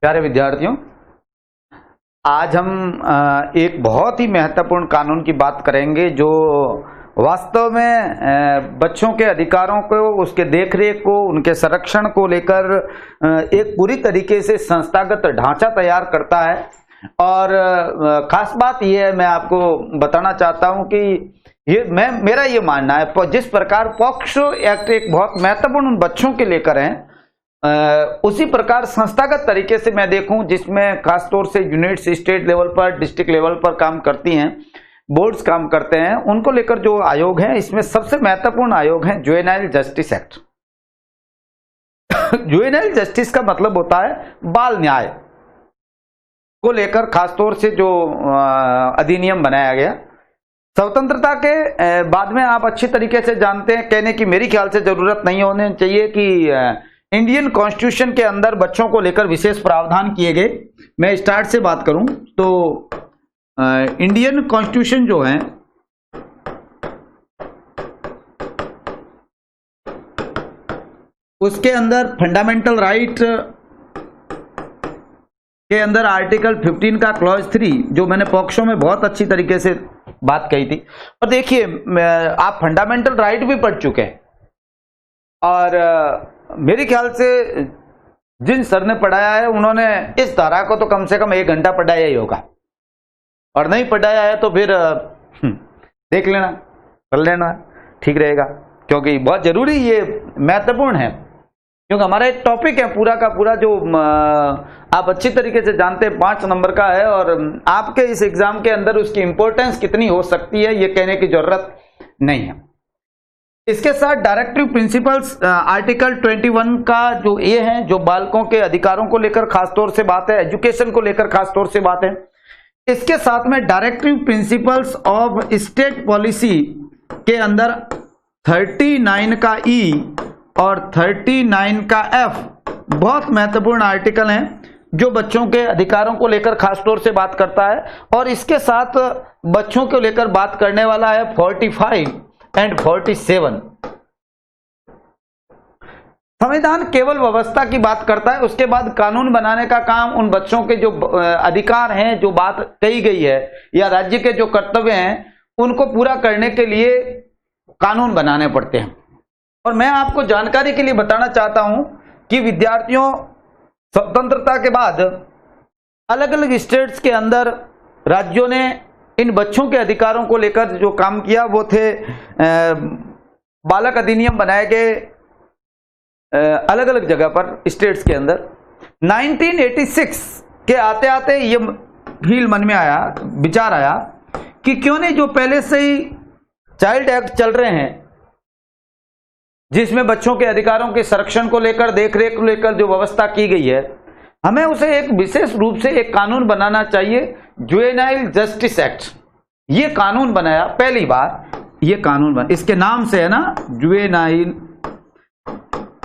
प्यारे विद्यार्थियों, आज हम एक बहुत ही महत्वपूर्ण कानून की बात करेंगे जो वास्तव में बच्चों के अधिकारों को, उसके देखरेख को, उनके संरक्षण को लेकर एक पूरी तरीके से संस्थागत ढांचा तैयार करता है। और खास बात यह है, मैं आपको बताना चाहता हूं कि मेरा ये मानना है, जिस प्रकार पॉक्सो एक्ट एक बहुत महत्वपूर्ण बच्चों के लेकर है, उसी प्रकार संस्थागत तरीके से मैं देखूं जिसमें खासतौर से यूनिट्स स्टेट लेवल पर, डिस्ट्रिक्ट लेवल पर काम करती हैं, बोर्ड्स काम करते हैं, उनको लेकर जो आयोग है, इसमें सबसे महत्वपूर्ण आयोग है juvenile justice act. Juvenile justice का मतलब होता है बाल न्याय को लेकर खासतौर से जो अधिनियम बनाया गया। स्वतंत्रता के बाद में आप अच्छी तरीके से जानते हैं, कहने की मेरी ख्याल से जरूरत नहीं होनी चाहिए कि इंडियन कॉन्स्टिट्यूशन के अंदर बच्चों को लेकर विशेष प्रावधान किए गए। मैं स्टार्ट से बात करूं तो इंडियन कॉन्स्टिट्यूशन जो है उसके अंदर फंडामेंटल राइट के अंदर आर्टिकल 15 का क्लॉज 3, जो मैंने पॉक्सो में बहुत अच्छी तरीके से बात कही थी। और देखिए, आप फंडामेंटल राइट भी पढ़ चुके हैं और मेरे ख्याल से जिन सर ने पढ़ाया है उन्होंने इस धारा को तो कम से कम 1 घंटा पढ़ाया ही होगा, और नहीं पढ़ाया है तो फिर देख लेना, कर लेना, ठीक रहेगा, क्योंकि बहुत जरूरी, ये महत्वपूर्ण है, क्योंकि हमारा एक टॉपिक है पूरा का पूरा जो आप अच्छी तरीके से जानते हैं 5 नंबर का है, और आपके इस एग्जाम के अंदर उसकी इंपॉर्टेंस कितनी हो सकती है ये कहने की जरूरत नहीं है। इसके साथ डायरेक्टिव प्रिंसिपल्स आर्टिकल 21 का जो ये है, जो बालकों के अधिकारों को लेकर खासतौर से बात है, एजुकेशन को लेकर खासतौर से बात है। इसके साथ में directive principles of state policy के अंदर 39 का ई और 39 का एफ बहुत महत्वपूर्ण आर्टिकल हैं जो बच्चों के अधिकारों को लेकर खासतौर से बात करता है। और इसके साथ बच्चों को लेकर बात करने वाला है 45 एंड 47। संविधान केवल व्यवस्था की बात करता है, उसके बाद कानून बनाने का काम उन बच्चों के जो अधिकार हैं, जो बात कही गई है, या राज्य के जो कर्तव्य हैं, उनको पूरा करने के लिए कानून बनाने पड़ते हैं। और मैं आपको जानकारी के लिए बताना चाहता हूं कि विद्यार्थियों, स्वतंत्रता के बाद अलग अलग स्टेट्स के अंदर राज्यों ने इन बच्चों के अधिकारों को लेकर जो काम किया वो थे, बालक अधिनियम बनाए गए अलग अलग जगह पर स्टेट्स के अंदर। 1986 के आते आते ये फील मन में आया, विचार आया कि क्यों नहीं जो पहले से ही चाइल्ड एक्ट चल रहे हैं, जिसमें बच्चों के अधिकारों के संरक्षण को लेकर, देखरेख को लेकर जो व्यवस्था की गई है, हमें उसे एक विशेष रूप से एक कानून बनाना चाहिए, जुवेनाइल जस्टिस एक्ट। ये कानून बनाया पहली बार, ये कानून बना, इसके नाम से है ना जुवेनाइल।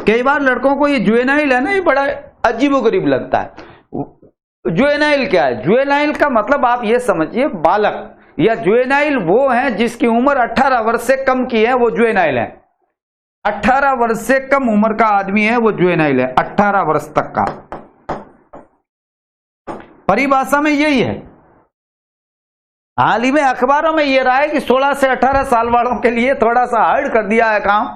कई बार लड़कों को ये जुवेनाइल है ना, ये बड़ा अजीबोगरीब लगता है। जुवेनाइल क्या है? जुवेनाइल का मतलब आप ये समझिए, बालक, या जुवेनाइल वो है जिसकी उम्र 18 वर्ष से कम की है, वो जुवेनाइल है। 18 वर्ष से कम उम्र का आदमी है वो जुवेनाइल है, 18 वर्ष तक का। परिभाषा में यही है। हाल ही में अखबारों में यह रहा है कि 16 से 18 साल वालों के लिए थोड़ा सा हार्ड कर दिया है काम,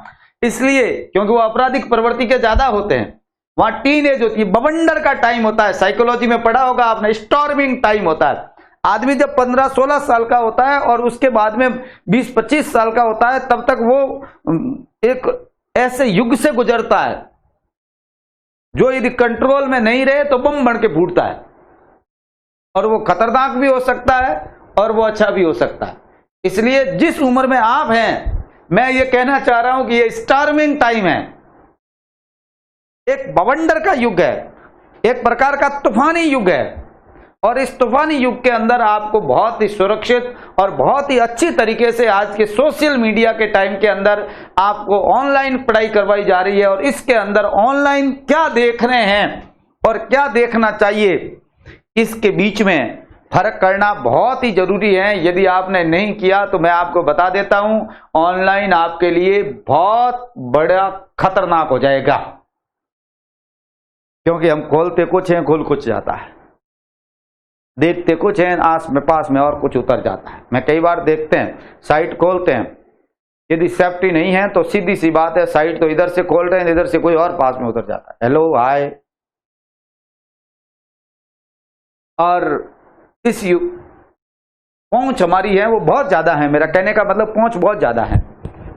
इसलिए क्योंकि वो आपराधिक प्रवृत्ति के ज्यादा होते हैं, वहां टीन एज होती है, बवंडर का टाइम होता है। साइकोलॉजी में पढ़ा होगा आपने, स्टॉर्मिंग टाइम होता है। आदमी जब 15-16 साल का होता है और उसके बाद में 20-25 साल का होता है, तब तक वो एक ऐसे युग से गुजरता है जो यदि कंट्रोल में नहीं रहे तो बम बन के फूटता है, और वो खतरनाक भी हो सकता है और वो अच्छा भी हो सकता है। इसलिए जिस उम्र में आप हैं, मैं ये कहना चाह रहा हूं कि ये स्टार्मिंग टाइम है, एक बवंडर का युग है, एक प्रकार का तूफानी युग है। और इस तूफानी युग के अंदर आपको बहुत ही सुरक्षित और बहुत ही अच्छी तरीके से आज के सोशल मीडिया के टाइम के अंदर आपको ऑनलाइन पढ़ाई करवाई जा रही है, और इसके अंदर ऑनलाइन क्या देख रहे हैं और क्या देखना चाहिए, इसके बीच में फर्क करना बहुत ही जरूरी है। यदि आपने नहीं किया तो मैं आपको बता देता हूं, ऑनलाइन आपके लिए बहुत बड़ा खतरनाक हो जाएगा। क्योंकि हम खोलते कुछ हैं, खुल कुछ जाता है, देखते कुछ हैं, आस में पास में और कुछ उतर जाता है। मैं कई बार देखते हैं साइट खोलते हैं, यदि सेफ्टी नहीं है तो सीधी सी बात है, साइट तो इधर से खोल रहे हैं, इधर से कोई और पास में उतर जाता है। Hello hi. और इस पहुंच हमारी है वो बहुत ज्यादा है, मेरा कहने का मतलब पहुंच बहुत ज्यादा है,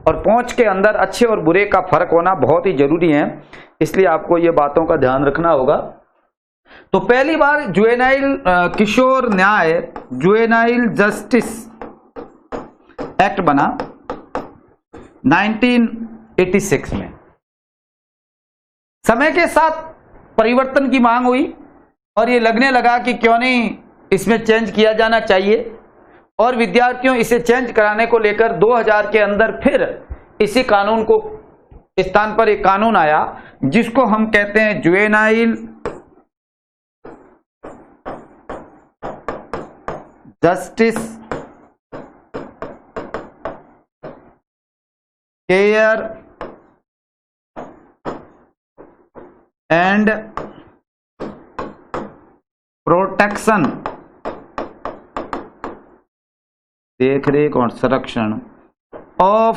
और पहुंच के अंदर अच्छे और बुरे का फर्क होना बहुत ही जरूरी है, इसलिए आपको ये बातों का ध्यान रखना होगा। तो पहली बार जुवेनाइल किशोर न्याय जुवेनाइल जस्टिस एक्ट बना 1986 में। समय के साथ परिवर्तन की मांग हुई और ये लगने लगा कि क्यों नहीं इसमें चेंज किया जाना चाहिए, और विद्यार्थियों इसे चेंज कराने को लेकर 2000 के अंदर फिर इसी कानून को स्थान पर एक कानून आया जिसको हम कहते हैं juvenile justice care and protection, देख रेख और संरक्षण ऑफ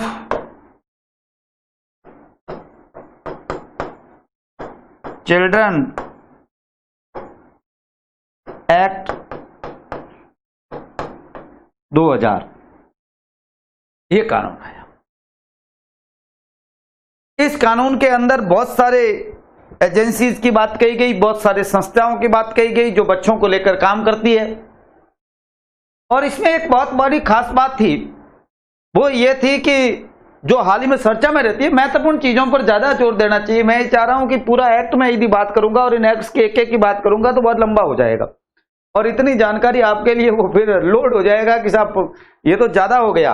चिल्ड्रन एक्ट 2000, ये कानून आया। इस कानून के अंदर बहुत सारे एजेंसीज की बात कही गई, बहुत सारे संस्थाओं की बात कही गई जो बच्चों को लेकर काम करती है, और इसमें एक बहुत बड़ी खास बात थी, वो ये थी कि जो हाल ही में चर्चा में रहती है, महत्वपूर्ण चीजों पर ज्यादा जोर देना चाहिए। मैं ये चाह रहा हूं कि पूरा एक्ट में यदि बात करूंगा और इन एक्ट्स के एक एक की बात करूंगा तो बहुत लंबा हो जाएगा, और इतनी जानकारी आपके लिए वो फिर लोड हो जाएगा कि साहब ये तो ज्यादा हो गया।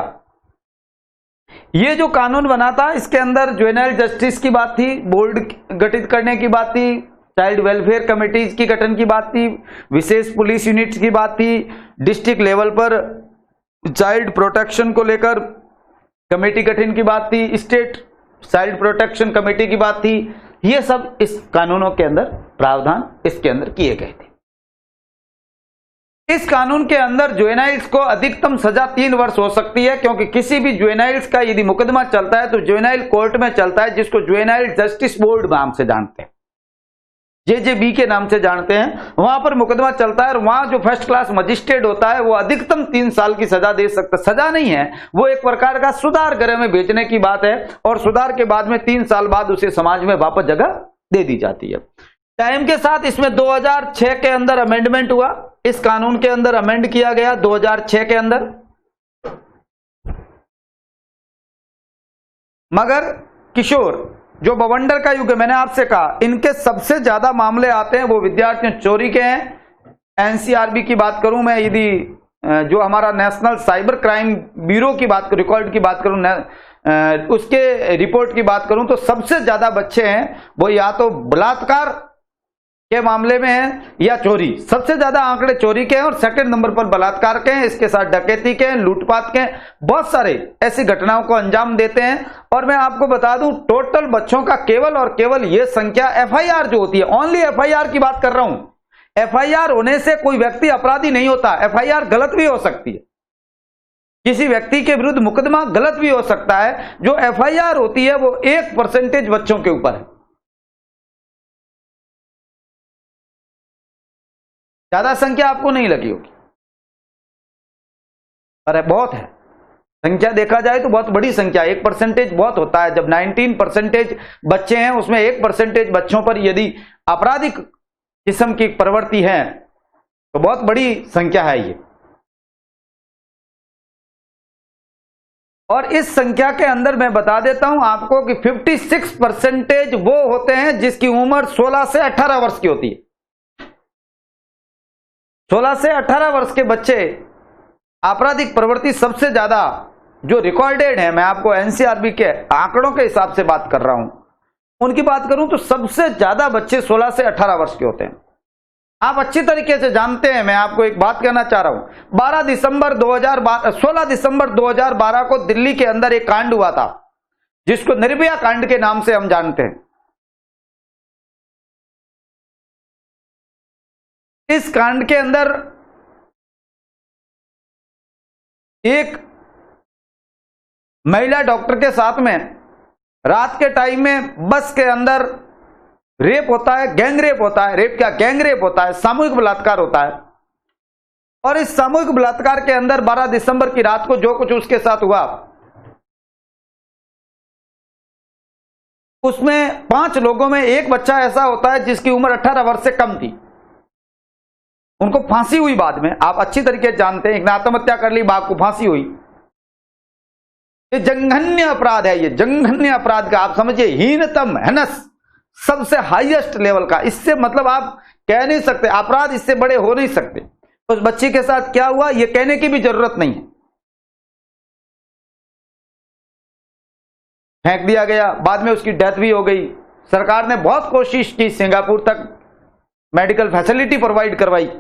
ये जो कानून बना था इसके अंदर जुवेनाइल जस्टिस की बात थी, बोर्ड गठित करने की बात थी, चाइल्ड वेलफेयर कमेटीज की गठन की बात थी, विशेष पुलिस यूनिट्स की बात थी, डिस्ट्रिक्ट लेवल पर चाइल्ड प्रोटेक्शन को लेकर कमेटी गठन की बात थी, स्टेट चाइल्ड प्रोटेक्शन कमेटी की बात थी। ये सब इस कानूनों के अंदर प्रावधान इसके अंदर किए गए थे। इस कानून के अंदर जुवेनाइल्स को अधिकतम सजा 3 वर्ष हो सकती है, क्योंकि किसी भी जुवेनाइल्स का यदि मुकदमा चलता है तो जुवेनाइल कोर्ट में चलता है, जिसको जुवेनाइल जस्टिस बोर्ड नाम से जानते हैं, JJB के नाम से जानते हैं। वहां पर मुकदमा चलता है और वहां जो फर्स्ट क्लास मजिस्ट्रेट होता है वो अधिकतम 3 साल की सजा दे सकता है। सजा नहीं है, वो एक प्रकार का सुधार गृह में भेजने की बात है, और सुधार के बाद में 3 साल बाद उसे समाज में वापस जगह दे दी जाती है। टाइम के साथ इसमें 2006 के अंदर अमेंडमेंट हुआ, इस कानून के अंदर अमेंड किया गया 2006 के अंदर, मगर किशोर जो बवंडर का युग है, मैंने आपसे कहा इनके सबसे ज्यादा मामले आते हैं वो विद्यार्थियों चोरी के हैं। NCRB की बात करूं मैं, यदि जो हमारा नेशनल साइबर क्राइम ब्यूरो की बात करूं, रिकॉर्ड की बात करूं, उसके रिपोर्ट की बात करूं, तो सबसे ज्यादा बच्चे हैं वो या तो बलात्कार के मामले में है या चोरी। सबसे ज्यादा आंकड़े चोरी के हैं और सेकंड नंबर पर बलात्कार के हैं, इसके साथ डकैती के हैं, लूटपाट के हैं, बहुत सारे ऐसी घटनाओं को अंजाम देते हैं। और मैं आपको बता दूं, टोटल बच्चों का केवल और केवल यह संख्या FIR जो होती है, ओनली FIR की बात कर रहा हूं। FIR होने से कोई व्यक्ति अपराधी नहीं होता, FIR गलत भी हो सकती है, किसी व्यक्ति के विरुद्ध मुकदमा गलत भी हो सकता है। जो FIR होती है वो 1% बच्चों के ऊपर है, ज्यादा संख्या आपको नहीं लगी होगी, अरे बहुत है संख्या, देखा जाए तो बहुत बड़ी संख्या, 1% बहुत होता है। जब 19% बच्चे हैं उसमें 1% बच्चों पर यदि आपराधिक किस्म की प्रवृत्ति है तो बहुत बड़ी संख्या है ये। और इस संख्या के अंदर मैं बता देता हूं आपको कि 56% वो होते हैं जिसकी उम्र 16 से 18 वर्ष की होती है। 16 से 18 वर्ष के बच्चे आपराधिक प्रवृत्ति सबसे ज्यादा जो रिकॉर्डेड है, मैं आपको NCRB के आंकड़ों के हिसाब से बात कर रहा हूं, उनकी बात करूं तो सबसे ज्यादा बच्चे 16 से 18 वर्ष के होते हैं। आप अच्छी तरीके से जानते हैं, मैं आपको एक बात कहना चाह रहा हूं। 16 दिसंबर 2012 को दिल्ली के अंदर एक कांड हुआ था जिसको निर्भया कांड के नाम से हम जानते हैं। इस कांड के अंदर एक महिला डॉक्टर के साथ में रात के टाइम में बस के अंदर रेप होता है, गैंग रेप होता है। रेप क्या, गैंग रेप होता है, सामूहिक बलात्कार होता है। और इस सामूहिक बलात्कार के अंदर 12 दिसंबर की रात को जो कुछ उसके साथ हुआ, उसमें 5 लोगों में एक बच्चा ऐसा होता है जिसकी उम्र 18 वर्ष से कम थी। उनको फांसी हुई बाद में, आप अच्छी तरीके से जानते हैं। एक ने आत्महत्या कर ली, बाप को फांसी हुई। ये जघन्य अपराध है, ये जघन्य अपराध का आप समझिए हीनतम, हेनस, सबसे हाईएस्ट लेवल का। इससे मतलब आप कह नहीं सकते, अपराध इससे बड़े हो नहीं सकते। उस बच्ची के साथ क्या हुआ ये कहने की भी जरूरत नहीं है। फेंक दिया गया, बाद में उसकी डेथ भी हो गई। सरकार ने बहुत कोशिश की, सिंगापुर तक मेडिकल फैसिलिटी प्रोवाइड करवाई।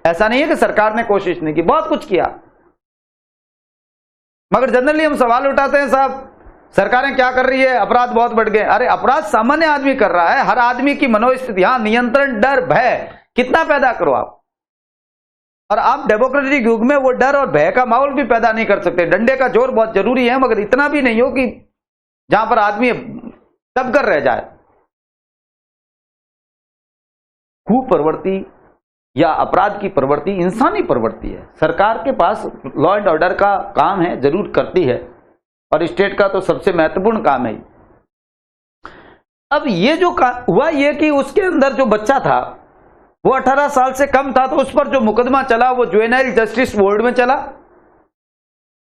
ऐसा नहीं है कि सरकार ने कोशिश नहीं की, बहुत कुछ किया। मगर जनरली हम सवाल उठाते हैं, साहब सरकारें क्या कर रही है, अपराध बहुत बढ़ गए। अरे अपराध सामान्य आदमी कर रहा है। हर आदमी की मनोस्थिति, यहां नियंत्रण, डर, भय कितना पैदा करो आप। और आप डेमोक्रेटिक युग में वो डर और भय का माहौल भी पैदा नहीं कर सकते। डंडे का जोर बहुत जरूरी है, मगर इतना भी नहीं हो कि जहां पर आदमी दब कर रह जाए। कुप्रवृत्ति या अपराध की प्रवृत्ति इंसानी प्रवृत्ति है। सरकार के पास लॉ एंड ऑर्डर का काम है, जरूर करती है, और स्टेट का तो सबसे महत्वपूर्ण काम है। अब ये जो हुआ ये कि उसके अंदर जो बच्चा था वो 18 साल से कम था, तो उस पर जो मुकदमा चला वो जुवेनाइल जस्टिस बोर्ड में चला।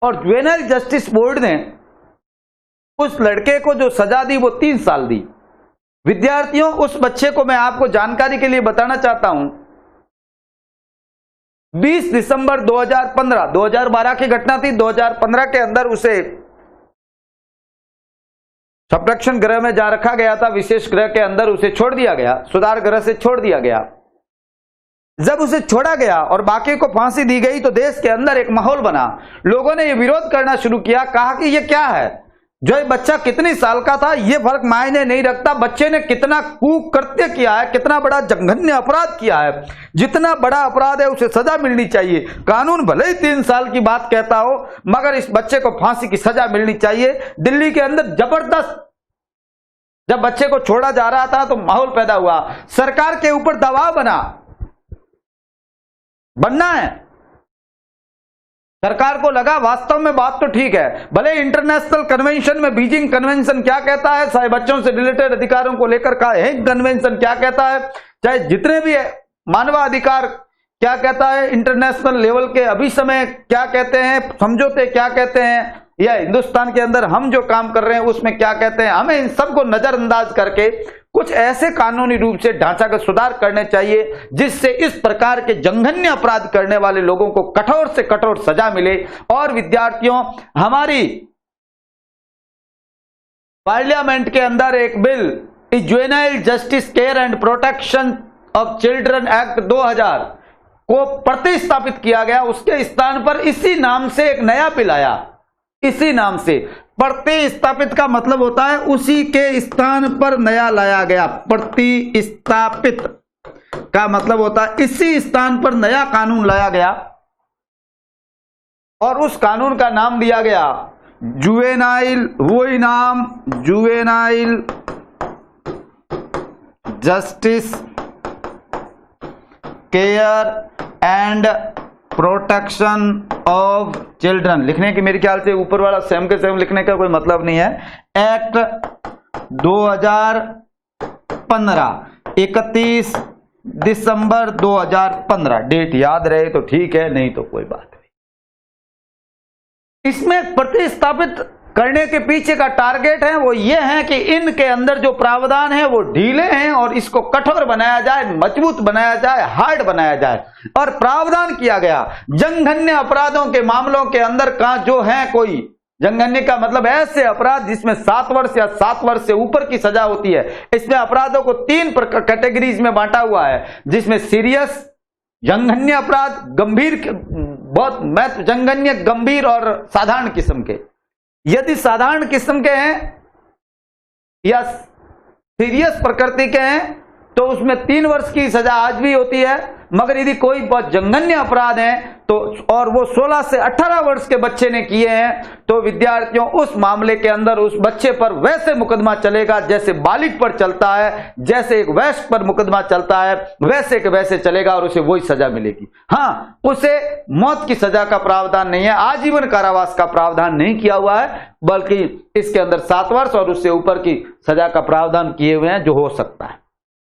और जुवेनाइल जस्टिस बोर्ड ने उस लड़के को जो सजा दी वो 3 साल दी। विद्यार्थियों, उस बच्चे को मैं आपको जानकारी के लिए बताना चाहता हूं, 20 दिसंबर 2015, 2012 की घटना थी। 2015 के अंदर उसे संरक्षण गृह में जा रखा गया था, विशेष गृह के अंदर उसे छोड़ दिया गया, सुधार गृह से छोड़ दिया गया। जब उसे छोड़ा गया और बाकी को फांसी दी गई तो देश के अंदर एक माहौल बना। लोगों ने यह विरोध करना शुरू किया, कहा कि यह क्या है, जो ये बच्चा कितनी साल का था यह फर्क मायने नहीं रखता, बच्चे ने कितना कुकृत्य किया है, कितना बड़ा जघन्य अपराध किया है, जितना बड़ा अपराध है उसे सजा मिलनी चाहिए। कानून भले ही 3 साल की बात कहता हो, मगर इस बच्चे को फांसी की सजा मिलनी चाहिए। दिल्ली के अंदर जबरदस्त, जब बच्चे को छोड़ा जा रहा था तो माहौल पैदा हुआ। सरकार के ऊपर दबाव बनना है। सरकार को लगा वास्तव में बात तो ठीक है, भले इंटरनेशनल कन्वेंशन में, बीजिंग कन्वेंशन क्या कहता है, चाहे बच्चों से रिलेटेड अधिकारों को लेकर का हेग कन्वेंशन क्या कहता है, चाहे जितने भी मानवाधिकार क्या कहता है, इंटरनेशनल लेवल के अभी समय क्या कहते हैं, समझौते क्या कहते हैं, या हिंदुस्तान के अंदर हम जो काम कर रहे हैं उसमें क्या कहते हैं, हमें इन सबको नजरअंदाज करके कुछ ऐसे कानूनी रूप से ढांचागत सुधार करने चाहिए जिससे इस प्रकार के जघन्य अपराध करने वाले लोगों को कठोर से कठोर सजा मिले। और विद्यार्थियों, हमारी पार्लियामेंट के अंदर एक bill, juvenile justice care and protection of children act 2000 को प्रतिस्थापित किया गया। उसके स्थान पर इसी नाम से एक नया बिल आया। इसी नाम से प्रतिस्थापित का मतलब होता है उसी के स्थान पर नया लाया गया। प्रतिस्थापित का मतलब होता है इसी स्थान पर नया कानून लाया गया, और उस कानून का नाम दिया गया जुवेनाइल, वही नाम juvenile justice care and protection of children. लिखने की मेरे ख्याल से ऊपर वाला सेम के सेम लिखने का कोई मतलब नहीं है। एक्ट 2015, 31 दिसंबर 2015। डेट याद रहे तो ठीक है, नहीं तो कोई बात नहीं। इसमें प्रतिस्थापित करने के पीछे का टारगेट है वो ये है कि इनके अंदर जो प्रावधान है वो ढीले हैं और इसको कठोर बनाया जाए, मजबूत बनाया जाए, हार्ड बनाया जाए। और प्रावधान किया गया जघन्य अपराधों के मामलों के अंदर का जो है, कोई जघन्य का मतलब ऐसे अपराध जिसमें 7 वर्ष या 7 वर्ष से ऊपर की सजा होती है। इसमें अपराधों को 3 कैटेगरीज में बांटा हुआ है, जिसमें सीरियस जघन्य अपराध, गंभीर, बहुत जघन्य, गंभीर और साधारण किस्म के। यदि साधारण किस्म के हैं या सीरियस प्रकृति के हैं तो उसमें 3 वर्ष की सजा आज भी होती है। मगर यदि कोई बहुत जघन्य अपराध है तो और वो 16 से 18 वर्ष के बच्चे ने किए हैं तो विद्यार्थियों उस मामले के अंदर उस बच्चे पर वैसे मुकदमा चलेगा जैसे बालिग पर चलता है, जैसे एक वयस्क पर मुकदमा चलता है वैसे के वैसे चलेगा और उसे वही सजा मिलेगी। हाँ, उसे मौत की सजा का प्रावधान नहीं है, आजीवन कारावास का प्रावधान नहीं किया हुआ है, बल्कि इसके अंदर 7 वर्ष और उससे ऊपर की सजा का प्रावधान किए हुए हैं जो हो सकता है।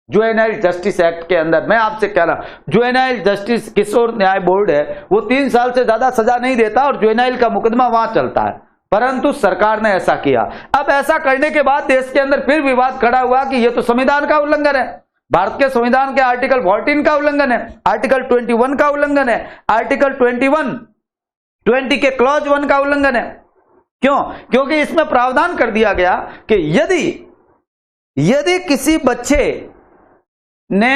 जुवेनाइल जस्टिस एक्ट के अंदर मैं आपसे कह रहा हूं, जुवेनाइल जस्टिस किशोर न्याय बोर्ड है वो 3 साल से ज्यादा सजा नहीं देता और जुवेनाइल का मुकदमा वहां चलता है, परंतु सरकार ने ऐसा किया। अब ऐसा करने के बाद देश के अंदर फिर विवाद खड़ा हुआ कि यह तो संविधान का उल्लंघन है, भारत के संविधान के आर्टिकल 14 का उल्लंघन है, आर्टिकल 21 का उल्लंघन है, आर्टिकल 20 के क्लॉज 1 का उल्लंघन है। क्यों? क्योंकि इसमें प्रावधान कर दिया गया कि यदि किसी बच्चे ने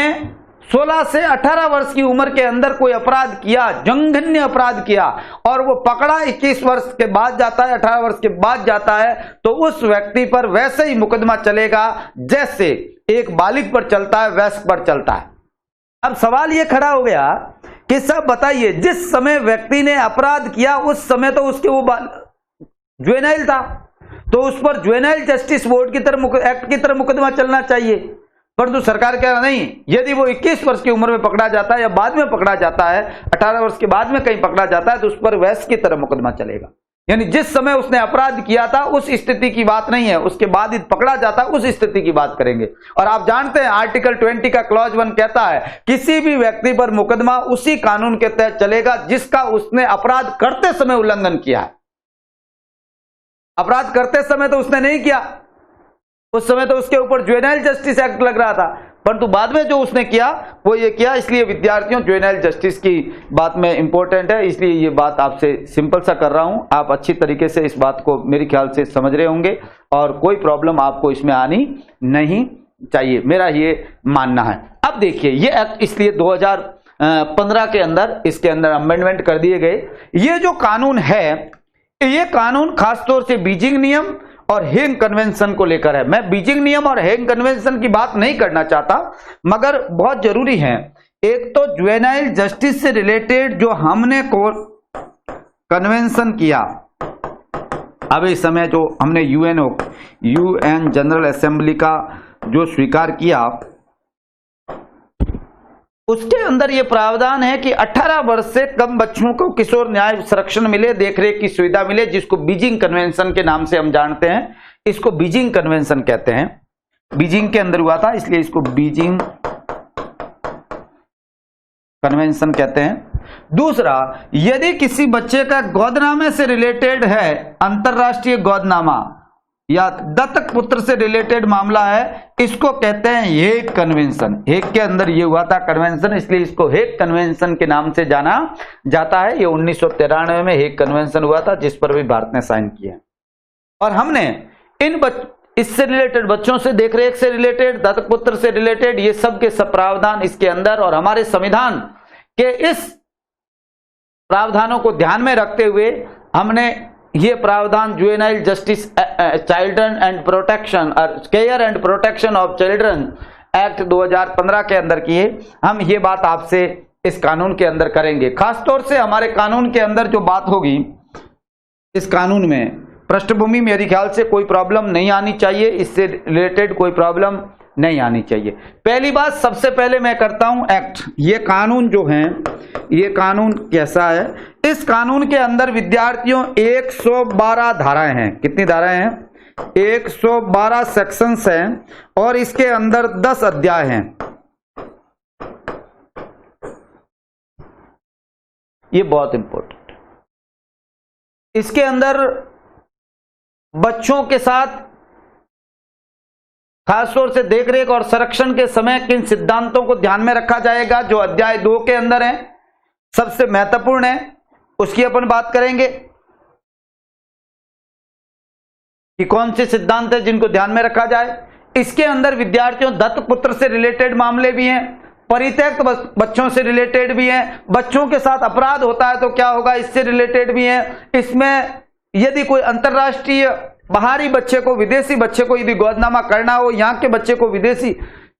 16 से 18 वर्ष की उम्र के अंदर कोई अपराध किया, जघन्य अपराध किया और वो पकड़ा 21 वर्ष के बाद जाता है, 18 वर्ष के बाद जाता है, तो उस व्यक्ति पर वैसे ही मुकदमा चलेगा जैसे एक बालिग पर चलता है, वयस्क पर चलता है। अब सवाल ये खड़ा हो गया कि सब बताइए, जिस समय व्यक्ति ने अपराध किया उस समय तो उसके वो जुवेनाइल था, तो उस पर जुवेनाइल जस्टिस बोर्ड की तरह एक्ट की तरह मुकदमा चलना चाहिए, परंतु सरकार कह रहा नहीं, यदि वो 21 वर्ष की उम्र में पकड़ा जाता है या बाद में पकड़ा जाता है, 18 वर्ष के बाद में कहीं पकड़ा जाता है तो उस पर वयस्क की तरह मुकदमा चलेगा। यानी जिस समय उसने अपराध किया था उस स्थिति की बात नहीं है, उसके बाद ही पकड़ा जाता उस स्थिति की बात करेंगे। और आप जानते हैं आर्टिकल 20 का क्लॉज 1 कहता है किसी भी व्यक्ति पर मुकदमा उसी कानून के तहत चलेगा जिसका उसने अपराध करते समय उल्लंघन किया है। अपराध करते समय तो उसने नहीं किया, उस समय तो उसके ऊपर जुवेनाइल जस्टिस एक्ट लग रहा था, परंतु बाद में जो उसने किया वो ये किया। इसलिए विद्यार्थियों, जुवेनाइल जस्टिस की बात में इंपॉर्टेंट है, इसलिए ये बात आपसे सिंपल सा कर रहा हूं। आप अच्छी तरीके से इस बात को मेरे ख्याल से समझ रहे होंगे और कोई प्रॉब्लम आपको इसमें आनी नहीं चाहिए, मेरा ये मानना है। अब देखिए, ये एक्ट इसलिए 2015 के अंदर इसके अंदर अमेंडमेंट कर दिए गए। ये जो कानून है, ये कानून खासतौर से बीजिंग नियम और हेग कन्वेंशन को लेकर है। मैं बीजिंग नियम और हेग कन्वेंशन की बात नहीं करना चाहता, मगर बहुत जरूरी है। एक तो जुवेनाइल जस्टिस से रिलेटेड जो हमने कन्वेंशन किया, अब इस समय जो हमने यूएन जनरल असेंबली का जो स्वीकार किया, उसके अंदर यह प्रावधान है कि 18 वर्ष से कम बच्चों को किशोर न्याय संरक्षण मिले, देखरेख की सुविधा मिले, जिसको बीजिंग कन्वेंशन के नाम से हम जानते हैं। इसको बीजिंग कन्वेंशन कहते हैं, बीजिंग के अंदर हुआ था इसलिए इसको बीजिंग कन्वेंशन कहते हैं। दूसरा, यदि किसी बच्चे का गोदनामे से रिलेटेड है, अंतरराष्ट्रीय गोदनामा या दत्तक पुत्र से रिलेटेड मामला है, इसको कहते हैं हेग कन्वेंशन। हेग के अंदर ये हुआ था कन्वेंशन, इसलिए इसको हेग कन्वेंशन के नाम से जाना जाता है। ये 1993 में हेग कन्वेंशन हुआ था, जिस पर भी भारत ने साइन किया। और हमने इससे रिलेटेड बच्चों से देखरेख से रिलेटेड, दत्तक पुत्र से रिलेटेड, ये सब के सब प्रावधान इसके अंदर और हमारे संविधान के इस प्रावधानों को ध्यान में रखते हुए हमने ये प्रावधान juvenile justice children and protection और care and protection of children act 2015 के अंदर किए। हम ये बात आपसे इस कानून के अंदर करेंगे। खासतौर से हमारे कानून के अंदर जो बात होगी, इस कानून में पृष्ठभूमि मेरे ख्याल से कोई प्रॉब्लम नहीं आनी चाहिए, इससे रिलेटेड कोई प्रॉब्लम नहीं आनी चाहिए। पहली बात, सबसे पहले मैं करता हूं एक्ट। ये कानून जो है, ये कानून कैसा है? इस कानून के अंदर विद्यार्थियों 112 धाराएं हैं। कितनी धाराएं हैं? 112 सेक्शंस हैं और इसके अंदर 10 अध्याय हैं। ये बहुत इंपॉर्टेंट। इसके अंदर बच्चों के साथ खासतौर से देखरेख और संरक्षण के समय किन सिद्धांतों को ध्यान में रखा जाएगा, जो अध्याय 2 के अंदर है, सबसे महत्वपूर्ण है, उसकी अपन बात करेंगे कि कौन से सिद्धांत है जिनको ध्यान में रखा जाए। इसके अंदर विद्यार्थियों दत्तक पुत्र से रिलेटेड मामले भी हैं, परित्यक्त बच्चों से रिलेटेड भी हैं, बच्चों के साथ अपराध होता है तो क्या होगा इससे रिलेटेड भी हैं। इसमें यदि कोई अंतरराष्ट्रीय बाहरी बच्चे को, विदेशी बच्चे को यदि गोदनामा करना हो, यहाँ के बच्चे को विदेशी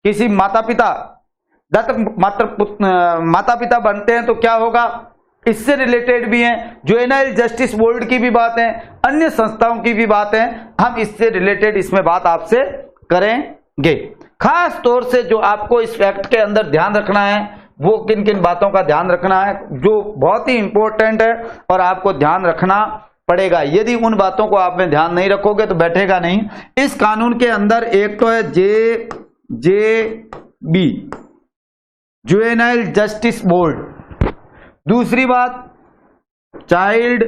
किसी माता पिता दत्तक माता पिता बनते हैं तो क्या होगा, इससे रिलेटेड भी हैं, जुवेनाइल जस्टिस बोर्ड की भी बात है, अन्य संस्थाओं की भी बात है, हम इससे रिलेटेड इसमें बात आपसे करेंगे। खास तौर से जो आपको इस फैक्ट के अंदर ध्यान रखना है वो किन किन बातों का ध्यान रखना है जो बहुत ही इंपॉर्टेंट है और आपको ध्यान रखना पड़ेगा। यदि उन बातों को आप में ध्यान नहीं रखोगे तो बैठेगा नहीं। इस कानून के अंदर एक तो है JJB, जुवेनाइल जस्टिस बोर्ड, दूसरी बात चाइल्ड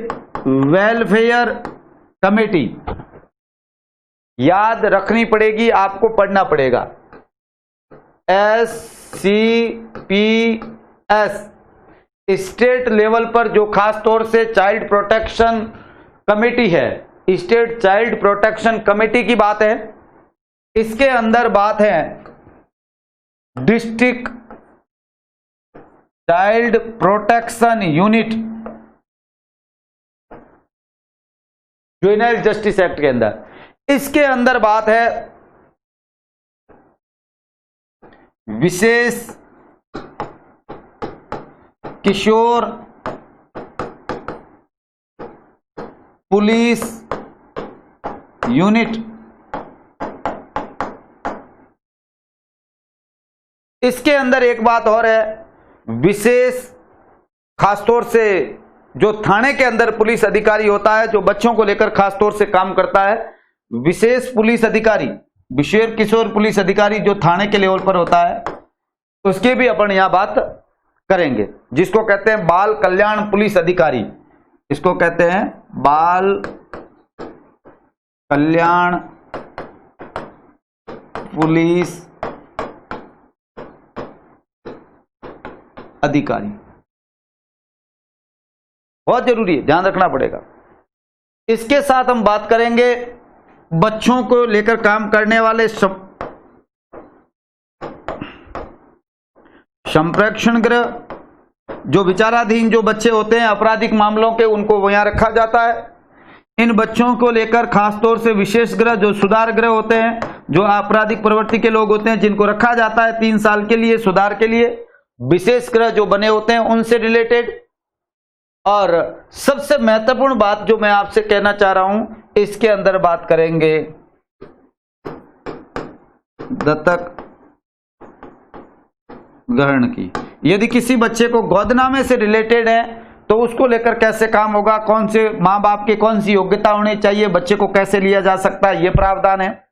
वेलफेयर कमेटी, याद रखनी पड़ेगी, आपको पढ़ना पड़ेगा, SCPS, स्टेट लेवल पर जो खास तौर से चाइल्ड प्रोटेक्शन कमेटी है, स्टेट चाइल्ड प्रोटेक्शन कमेटी की बात है। इसके अंदर बात है district child protection unit, juvenile justice act के अंदर। इसके अंदर बात है विशेष किशोर पुलिस यूनिट। इसके अंदर एक बात और है, विशेष खासतौर से जो थाने के अंदर पुलिस अधिकारी होता है जो बच्चों को लेकर खासतौर से काम करता है, विशेष पुलिस अधिकारी, विशेष किशोर पुलिस अधिकारी जो थाने के लेवल पर होता है, उसकी भी अपन यहां बात करेंगे, जिसको कहते हैं बाल कल्याण पुलिस अधिकारी। इसको कहते हैं बाल कल्याण पुलिस अधिकारी। बहुत जरूरी है, ध्यान रखना पड़ेगा। इसके साथ हम बात करेंगे बच्चों को लेकर काम करने वाले संप्रेक्षण गृह, जो विचाराधीन जो बच्चे होते हैं आपराधिक मामलों के, उनको यहां रखा जाता है। इन बच्चों को लेकर खासतौर से विशेष गृह जो सुधार गृह होते हैं, जो आपराधिक प्रवृत्ति के लोग होते हैं, जिनको रखा जाता है 3 साल के लिए सुधार के लिए, विशेष गृह जो बने होते हैं उनसे रिलेटेड। और सबसे महत्वपूर्ण बात जो मैं आपसे कहना चाह रहा हूं, इसके अंदर बात करेंगे दत्तक ग्रहण की। यदि किसी बच्चे को गोदनामे से रिलेटेड है तो उसको लेकर कैसे काम होगा, कौन से मां बाप की कौन सी योग्यता होनी चाहिए, बच्चे को कैसे लिया जा सकता है, यह प्रावधान है।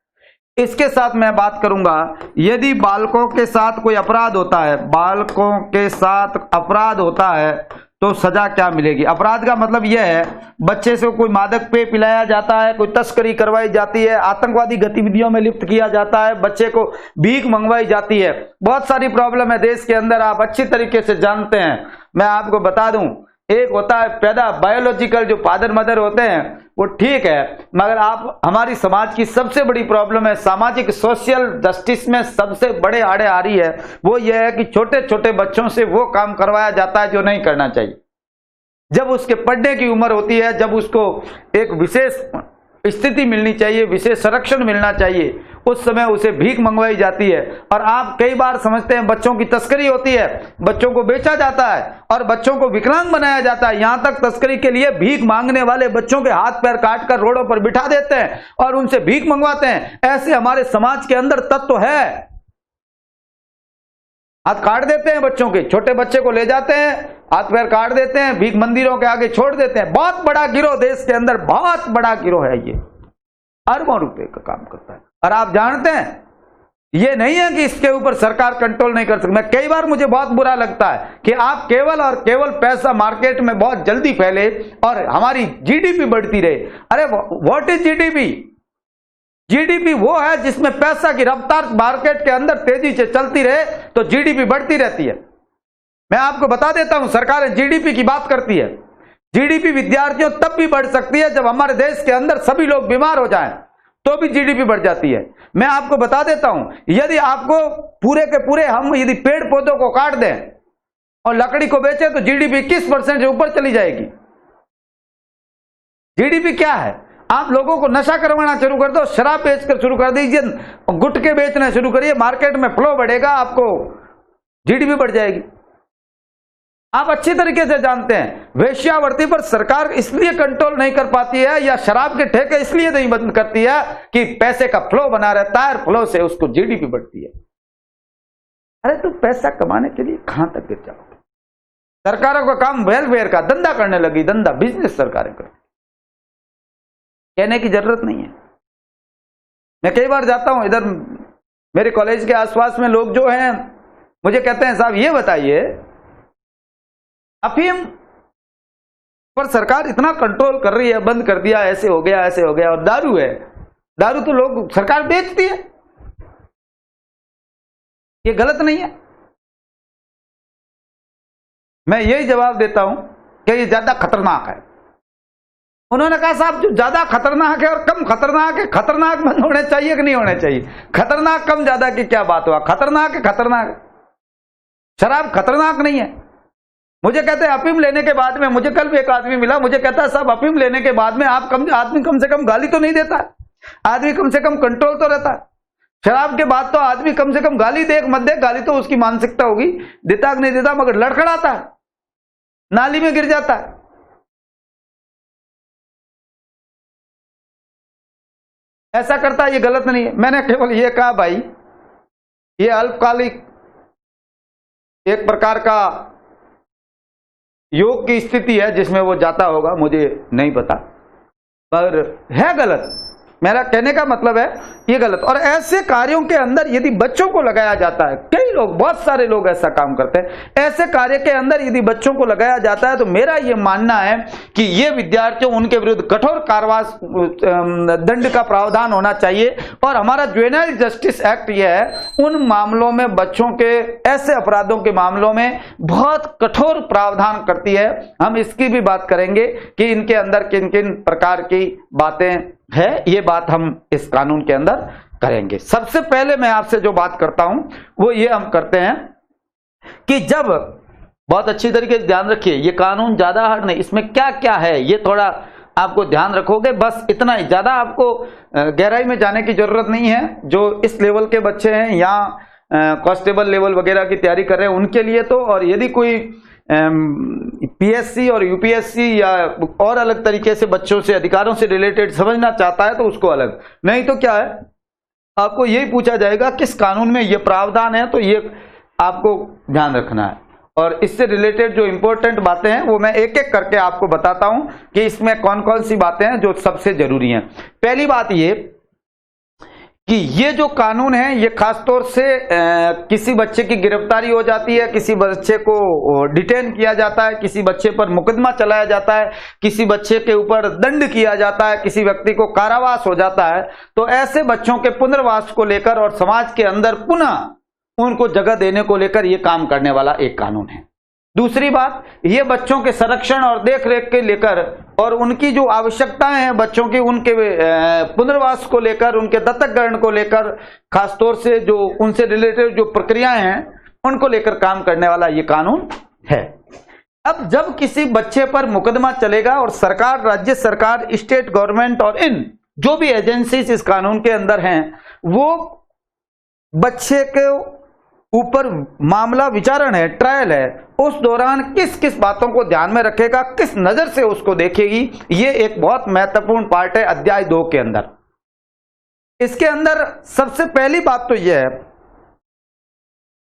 इसके साथ मैं बात करूंगा, यदि बालकों के साथ कोई अपराध होता है, बालकों के साथ अपराध होता है तो सजा क्या मिलेगी। अपराध का मतलब यह है बच्चे से कोई मादक पेय पिलाया जाता है, कोई तस्करी करवाई जाती है, आतंकवादी गतिविधियों में लिप्त किया जाता है, बच्चे को भीख मंगवाई जाती है, बहुत सारी प्रॉब्लम है देश के अंदर, आप अच्छी तरीके से जानते हैं। मैं आपको बता दूं, एक होता है पैदा बायोलॉजिकल, जो फादर मदर होते हैं वो ठीक है, मगर आप हमारी समाज की सबसे बड़ी प्रॉब्लम है, सामाजिक सोशल जस्टिस में सबसे बड़े आड़े आ रही है, वो ये है कि छोटे छोटे बच्चों से वो काम करवाया जाता है जो नहीं करना चाहिए। जब उसके पढ़ने की उम्र होती है, जब उसको एक विशेष स्थिति मिलनी चाहिए, विशेष संरक्षण मिलना चाहिए, उस समय उसे भीख मंगवाई जाती है। और आप कई बार समझते हैं बच्चों की तस्करी होती है, बच्चों को बेचा जाता है और बच्चों को विकलांग बनाया जाता है। यहां तक तस्करी के लिए भीख मांगने वाले बच्चों के हाथ पैर काटकर रोडों पर बिठा देते हैं और उनसे भीख मंगवाते हैं। ऐसे हमारे समाज के अंदर तत्व है, हाथ काट देते हैं बच्चों के, छोटे बच्चे को ले जाते हैं, हाथ पैर काट देते हैं, भीख मंदिरों के आगे छोड़ देते हैं। बहुत बड़ा गिरोह देश के अंदर, बहुत बड़ा गिरोह है, ये अरबों रुपए का काम करता है। और आप जानते हैं ये नहीं है कि इसके ऊपर सरकार कंट्रोल नहीं कर सकती। मैं कई बार, मुझे बहुत बुरा लगता है कि आप केवल और केवल पैसा मार्केट में बहुत जल्दी फैले और हमारी जीडीपी बढ़ती रहे। अरे व्हाट इज जीडीपी? जीडीपी वो है जिसमें पैसा की रफ्तार मार्केट के अंदर तेजी से चलती रहे तो जीडीपी बढ़ती रहती है। मैं आपको बता देता हूं, सरकार जीडीपी की बात करती है। जीडीपी विद्यार्थियों तब भी बढ़ सकती है जब हमारे देश के अंदर सभी लोग बीमार हो जाएं, तो भी जीडीपी बढ़ जाती है। मैं आपको बता देता हूं, यदि आपको पूरे के पूरे हम यदि पेड़ पौधों को काट दें और लकड़ी को बेचें तो जीडीपी 21% से ऊपर चली जाएगी। जीडीपी क्या है? आप लोगों को नशा करवाना शुरू कर दो, शराब बेचकर शुरू कर दीजिए, गुटखे बेचना शुरू करिए, मार्केट में फ्लो बढ़ेगा, आपको जीडीपी बढ़ जाएगी। आप अच्छी तरीके से जानते हैं वेश्यावृत्ति पर सरकार इसलिए कंट्रोल नहीं कर पाती है या शराब के ठेके इसलिए नहीं बंद करती है कि पैसे का फ्लो बना रहता है, फ्लो से उसको जीडीपी बढ़ती है। अरे तो पैसा कमाने के लिए कहां तक गिर जाओगे? सरकारों का काम वेलफेयर का धंधा करने लगी, धंधा बिजनेस सरकारें कर, कहने की जरूरत नहीं है। मैं कई बार जाता हूं इधर मेरे कॉलेज के आसपास में, लोग जो हैं मुझे कहते हैं साहब ये बताइए अफीम पर सरकार इतना कंट्रोल कर रही है, बंद कर दिया, ऐसे हो गया ऐसे हो गया, और दारू है, दारू तो लोग सरकार बेचती है, ये गलत नहीं है? मैं यही जवाब देता हूं कि ये ज्यादा खतरनाक है। उन्होंने कहा साहब जो ज्यादा खतरनाक है और कम खतरनाक है, खतरनाक बंद होने चाहिए कि नहीं होने चाहिए? खतरनाक कम ज्यादा की क्या बात हुआ, खतरनाक है खतरनाक है। शराब खतरनाक नहीं है। मुझे कहते हैं अफीम लेने के बाद में, मुझे कल भी एक आदमी मिला, मुझे कहता है साहब अफीम लेने के बाद में आदमी कम से कम गाली तो नहीं देता है, आदमी कम से कम कंट्रोल तो रहता है। शराब के बाद तो आदमी कम से कम गाली दे मत दे, गाली तो उसकी मानसिकता होगी, देता कि नहीं देता, मगर लड़खड़ाता है, नाली में गिर जाता है। ऐसा करता है, ये गलत नहीं है। मैंने केवल ये कहा भाई ये अल्पकालिक एक प्रकार का योग की स्थिति है जिसमें वो जाता होगा, मुझे नहीं पता, पर है गलत। मेरा कहने का मतलब है ये गलत। और ऐसे कार्यों के अंदर यदि बच्चों को लगाया जाता है, कई लोग, बहुत सारे लोग ऐसा काम करते हैं, ऐसे कार्य के अंदर यदि बच्चों को लगाया जाता है तो मेरा ये मानना है कि ये विद्यार्थियों, उनके विरुद्ध कठोर कार्रवाई, दंड का प्रावधान होना चाहिए। और हमारा जुवेनाइल जस्टिस एक्ट ये है उन मामलों में, बच्चों के ऐसे अपराधों के मामलों में बहुत कठोर प्रावधान करती है। हम इसकी भी बात करेंगे कि इनके अंदर किन किन प्रकार की बातें है, ये बात हम इस कानून के अंदर करेंगे। सबसे पहले मैं आपसे जो बात करता हूं वो ये हम करते हैं कि जब, बहुत अच्छी तरीके से ध्यान रखिए, ये कानून ज्यादा हार्ड नहीं, इसमें क्या क्या है ये थोड़ा आपको ध्यान रखोगे, बस इतना ही, ज्यादा आपको गहराई में जाने की जरूरत नहीं है। जो इस लेवल के बच्चे हैं या कांस्टेबल लेवल वगैरह की तैयारी कर रहे हैं उनके लिए तो, और यदि कोई पीएससी और यूपीएससी या और अलग तरीके से बच्चों से, अधिकारों से रिलेटेड समझना चाहता है तो उसको अलग, नहीं तो क्या है, आपको यही पूछा जाएगा किस कानून में ये प्रावधान है, तो ये आपको ध्यान रखना है। और इससे रिलेटेड जो इंपॉर्टेंट बातें हैं वो मैं एक एक करके आपको बताता हूं कि इसमें कौन कौन सी बातें हैं जो सबसे जरूरी हैं। पहली बात ये कि ये जो कानून है ये खासतौर से किसी बच्चे की गिरफ्तारी हो जाती है, किसी बच्चे को डिटेन किया जाता है, किसी बच्चे पर मुकदमा चलाया जाता है, किसी बच्चे के ऊपर दंड किया जाता है, किसी व्यक्ति को कारावास हो जाता है, तो ऐसे बच्चों के पुनर्वास को लेकर और समाज के अंदर पुनः उनको जगह देने को लेकर ये काम करने वाला एक कानून है। दूसरी बात, ये बच्चों के संरक्षण और देखरेख के लेकर और उनकी जो आवश्यकताएं हैं बच्चों की, उनके पुनर्वास को लेकर, उनके दत्तक ग्रहण को लेकर, खासतौर से जो उनसे रिलेटेड जो प्रक्रियाएं हैं उनको लेकर काम करने वाला ये कानून है। अब जब किसी बच्चे पर मुकदमा चलेगा और सरकार, राज्य सरकार, स्टेट गवर्नमेंट और इन जो भी एजेंसीज इस कानून के अंदर हैं वो बच्चे के ऊपर मामला विचारण है, ट्रायल है, उस दौरान किस किस बातों को ध्यान में रखेगा, किस नजर से उसको देखेगी, ये एक बहुत महत्वपूर्ण पार्ट है अध्याय 2 के अंदर। इसके अंदर सबसे पहली बात तो यह है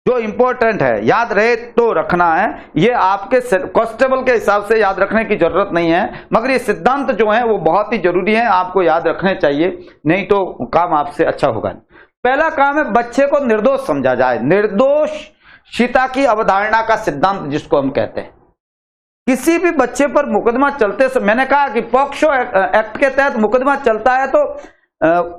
जो इंपॉर्टेंट है, याद रहे तो रखना है, ये आपके कांस्टेबल के हिसाब से याद रखने की जरूरत नहीं है, मगर ये सिद्धांत जो है वो बहुत ही जरूरी है, आपको याद रखने चाहिए, नहीं तो काम आपसे अच्छा होगा नहीं। पहला काम है बच्चे को निर्दोष समझा जाए, निर्दोषिता की अवधारणा का सिद्धांत जिसको हम कहते हैं। किसी भी बच्चे पर मुकदमा चलते समय, मैंने कहा कि पॉक्सो एक्ट के तहत मुकदमा चलता है तो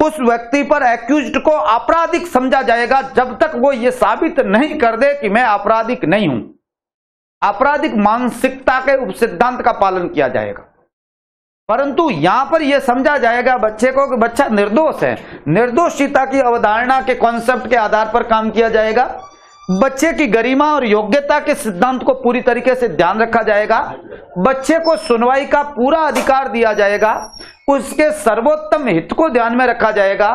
उस व्यक्ति पर एक्यूज्ड को आपराधिक समझा जाएगा जब तक वो ये साबित नहीं कर दे कि मैं आपराधिक नहीं हूं। आपराधिक मानसिकता के उप सिद्धांत का पालन किया जाएगा, परंतु यहां पर यह समझा जाएगा बच्चे को कि बच्चा निर्दोष है। निर्दोषिता की अवधारणा के कॉन्सेप्ट के आधार पर काम किया जाएगा। बच्चे की गरिमा और योग्यता के सिद्धांत को पूरी तरीके से ध्यान रखा जाएगा। बच्चे को सुनवाई का पूरा अधिकार दिया जाएगा। उसके सर्वोत्तम हित को ध्यान में रखा जाएगा,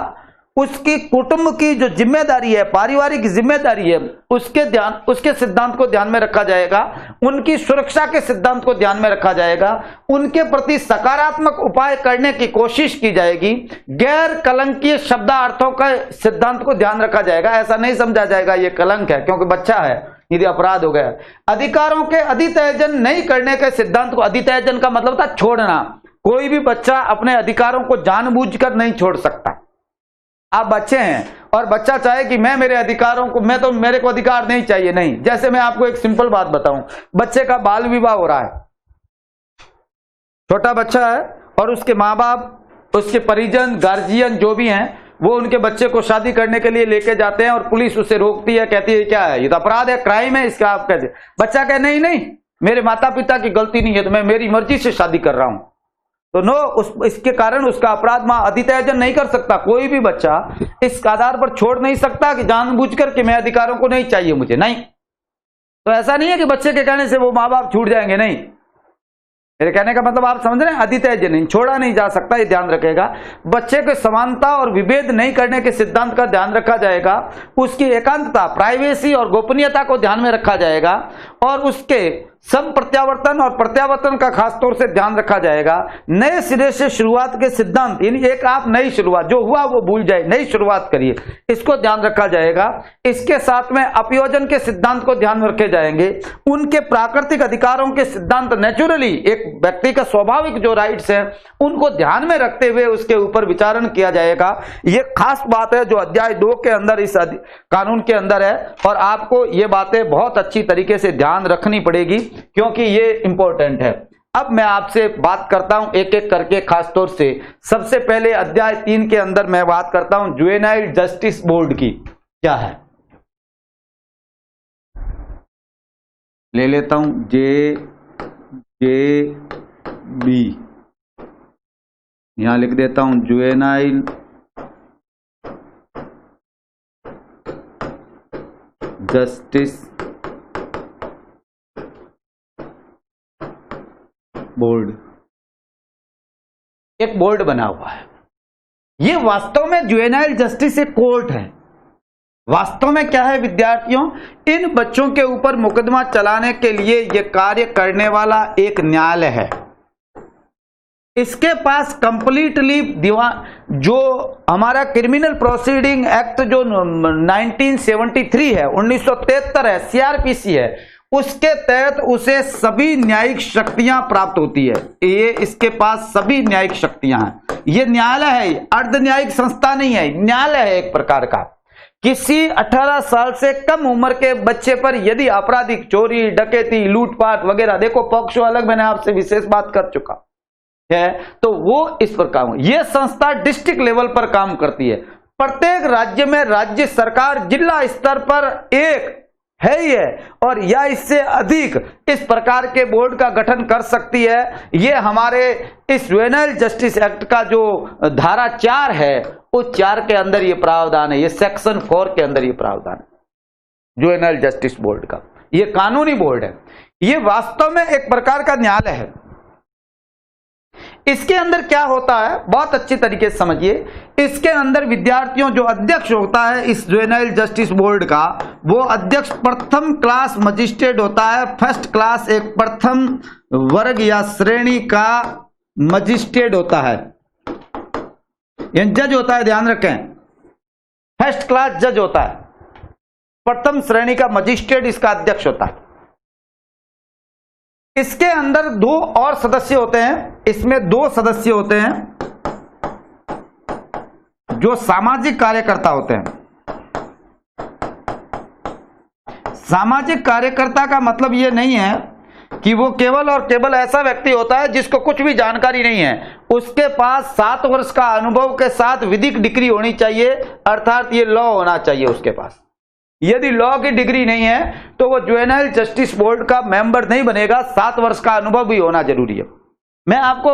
उसकी कुटुंब की जो जिम्मेदारी है, पारिवारिक जिम्मेदारी है, उसके सिद्धांत को ध्यान में रखा जाएगा, उनकी सुरक्षा के सिद्धांत को ध्यान में रखा जाएगा, उनके प्रति सकारात्मक उपाय करने की कोशिश की जाएगी, गैर कलंकीय शब्दार्थों का सिद्धांत को ध्यान रखा जाएगा। ऐसा नहीं समझा जाएगा ये कलंक है क्योंकि बच्चा है, यदि अपराध हो गया। अधिकारों के अधित्यजन नहीं करने के सिद्धांत को, अधित्यजन का मतलब था छोड़ना। कोई भी बच्चा अपने अधिकारों को जानबूझकर नहीं छोड़ सकता। आप बच्चे हैं और बच्चा चाहे कि मैं मेरे अधिकारों को, मैं तो मेरे को अधिकार नहीं चाहिए, नहीं। जैसे मैं आपको एक सिंपल बात बताऊं, बच्चे का बाल विवाह हो रहा है, छोटा बच्चा है और उसके माँ बाप, उसके परिजन, गार्जियन जो भी हैं, वो उनके बच्चे को शादी करने के लिए लेके जाते हैं और पुलिस उसे रोकती है, कहती है क्या है, ये तो अपराध है, क्राइम है, इसका आप कहते। बच्चा कहे नहीं नहीं, मेरे माता पिता की गलती नहीं है, तो मैं मेरी मर्जी से शादी कर रहा हूं, तो नो, इसके कारण उसका अपराध में अधित्यजन नहीं कर सकता। कोई भी बच्चा इस आधार पर छोड़ नहीं सकता कि जानबूझकर कि मैं अधिकारों को नहीं चाहिए मुझे, नहीं। तो ऐसा नहीं है कि बच्चे के कहने से वो माँ बाप छूट जाएंगे, नहीं। मेरे कहने का मतलब आप समझ रहे हैं, अधित्यजन नहीं, छोड़ा नहीं जा सकता, ये ध्यान रखेगा। बच्चे को समानता और विभेद नहीं करने के सिद्धांत का ध्यान रखा जाएगा, उसकी एकांतता, प्राइवेसी और गोपनीयता को ध्यान में रखा जाएगा, और उसके सम प्रत्यावर्तन और प्रत्यावर्तन का खासतौर से ध्यान रखा जाएगा। नए सिरे से शुरुआत के सिद्धांत, यानी एक आप नई शुरुआत, जो हुआ वो भूल जाए, नई शुरुआत करिए, इसको ध्यान रखा जाएगा। इसके साथ में अपयोजन के सिद्धांत को ध्यान में रखे जाएंगे। उनके प्राकृतिक अधिकारों के सिद्धांत, नेचुरली एक व्यक्ति का स्वाभाविक जो राइट्स हैं, उनको ध्यान में रखते हुए उसके ऊपर विचारण किया जाएगा। ये खास बात है जो अध्याय 2 के अंदर, इस कानून के अंदर है, और आपको ये बातें बहुत अच्छी तरीके से ध्यान रखनी पड़ेगी क्योंकि ये इंपॉर्टेंट है। अब मैं आपसे बात करता हूं एक एक करके, खास तौर से सबसे पहले अध्याय 3 के अंदर मैं बात करता हूं जुवेनाइल जस्टिस बोर्ड की। क्या है, ले लेता हूं JJB, यहां लिख देता हूं जुवेनाइल जस्टिस बोर्ड। एक बोर्ड बना हुआ है, ये वास्तव में जुवेनाइल जस्टिस एक कोर्ट है। वास्तव में क्या है विद्यार्थियों, इन बच्चों के ऊपर मुकदमा चलाने के लिए ये कार्य करने वाला एक न्यायालय है। इसके पास कंप्लीटली जो हमारा क्रिमिनल प्रोसीडिंग एक्ट जो 1973 है, 1973 है, CRPC है, उसके तहत उसे सभी न्यायिक शक्तियां प्राप्त होती है। ये इसके पास सभी न्यायिक शक्तियां हैं। ये न्यायालय है, अर्ध न्यायिक संस्था नहीं है, न्यायालय है एक प्रकार का। किसी 18 साल से कम उम्र के बच्चे पर यदि आपराधिक चोरी, डकैती, लूटपाट वगैरह, देखो पॉक्सो अलग मैंने आपसे विशेष बात कर चुका है, तो वो इस पर काम, यह संस्था डिस्ट्रिक्ट लेवल पर काम करती है। प्रत्येक राज्य में राज्य सरकार जिला स्तर पर एक है ही है, और या इससे अधिक इस प्रकार के बोर्ड का गठन कर सकती है। ये हमारे इस जुवेनाइल जस्टिस एक्ट का जो धारा 4 है, उस 4 के अंदर ये प्रावधान है, ये सेक्शन 4 के अंदर ये प्रावधान है जुवेनाइल जस्टिस बोर्ड का। ये कानूनी बोर्ड है, ये वास्तव में एक प्रकार का न्यायालय है। इसके अंदर क्या होता है बहुत अच्छी तरीके से समझिए। इसके अंदर विद्यार्थियों जो अध्यक्ष होता है इस जुवेनाइल जस्टिस बोर्ड का, वो अध्यक्ष प्रथम क्लास मजिस्ट्रेट होता है। फर्स्ट क्लास एक प्रथम वर्ग या श्रेणी का मजिस्ट्रेट होता है, जज होता है, ध्यान रखें, फर्स्ट क्लास जज होता है, प्रथम श्रेणी का मजिस्ट्रेट इसका अध्यक्ष होता है। इसके अंदर 2 और सदस्य होते हैं, इसमें 2 सदस्य होते हैं जो सामाजिक कार्यकर्ता होते हैं। सामाजिक कार्यकर्ता का मतलब यह नहीं है कि वो केवल और केवल ऐसा व्यक्ति होता है जिसको कुछ भी जानकारी नहीं है, उसके पास 7 वर्ष का अनुभव के साथ विधिक डिग्री होनी चाहिए, अर्थात ये लॉ होना चाहिए उसके पास। यदि लॉ की डिग्री नहीं है तो वो जुवेनाइल जस्टिस बोर्ड का मेंबर नहीं बनेगा, 7 वर्ष का अनुभव भी होना जरूरी है। मैं आपको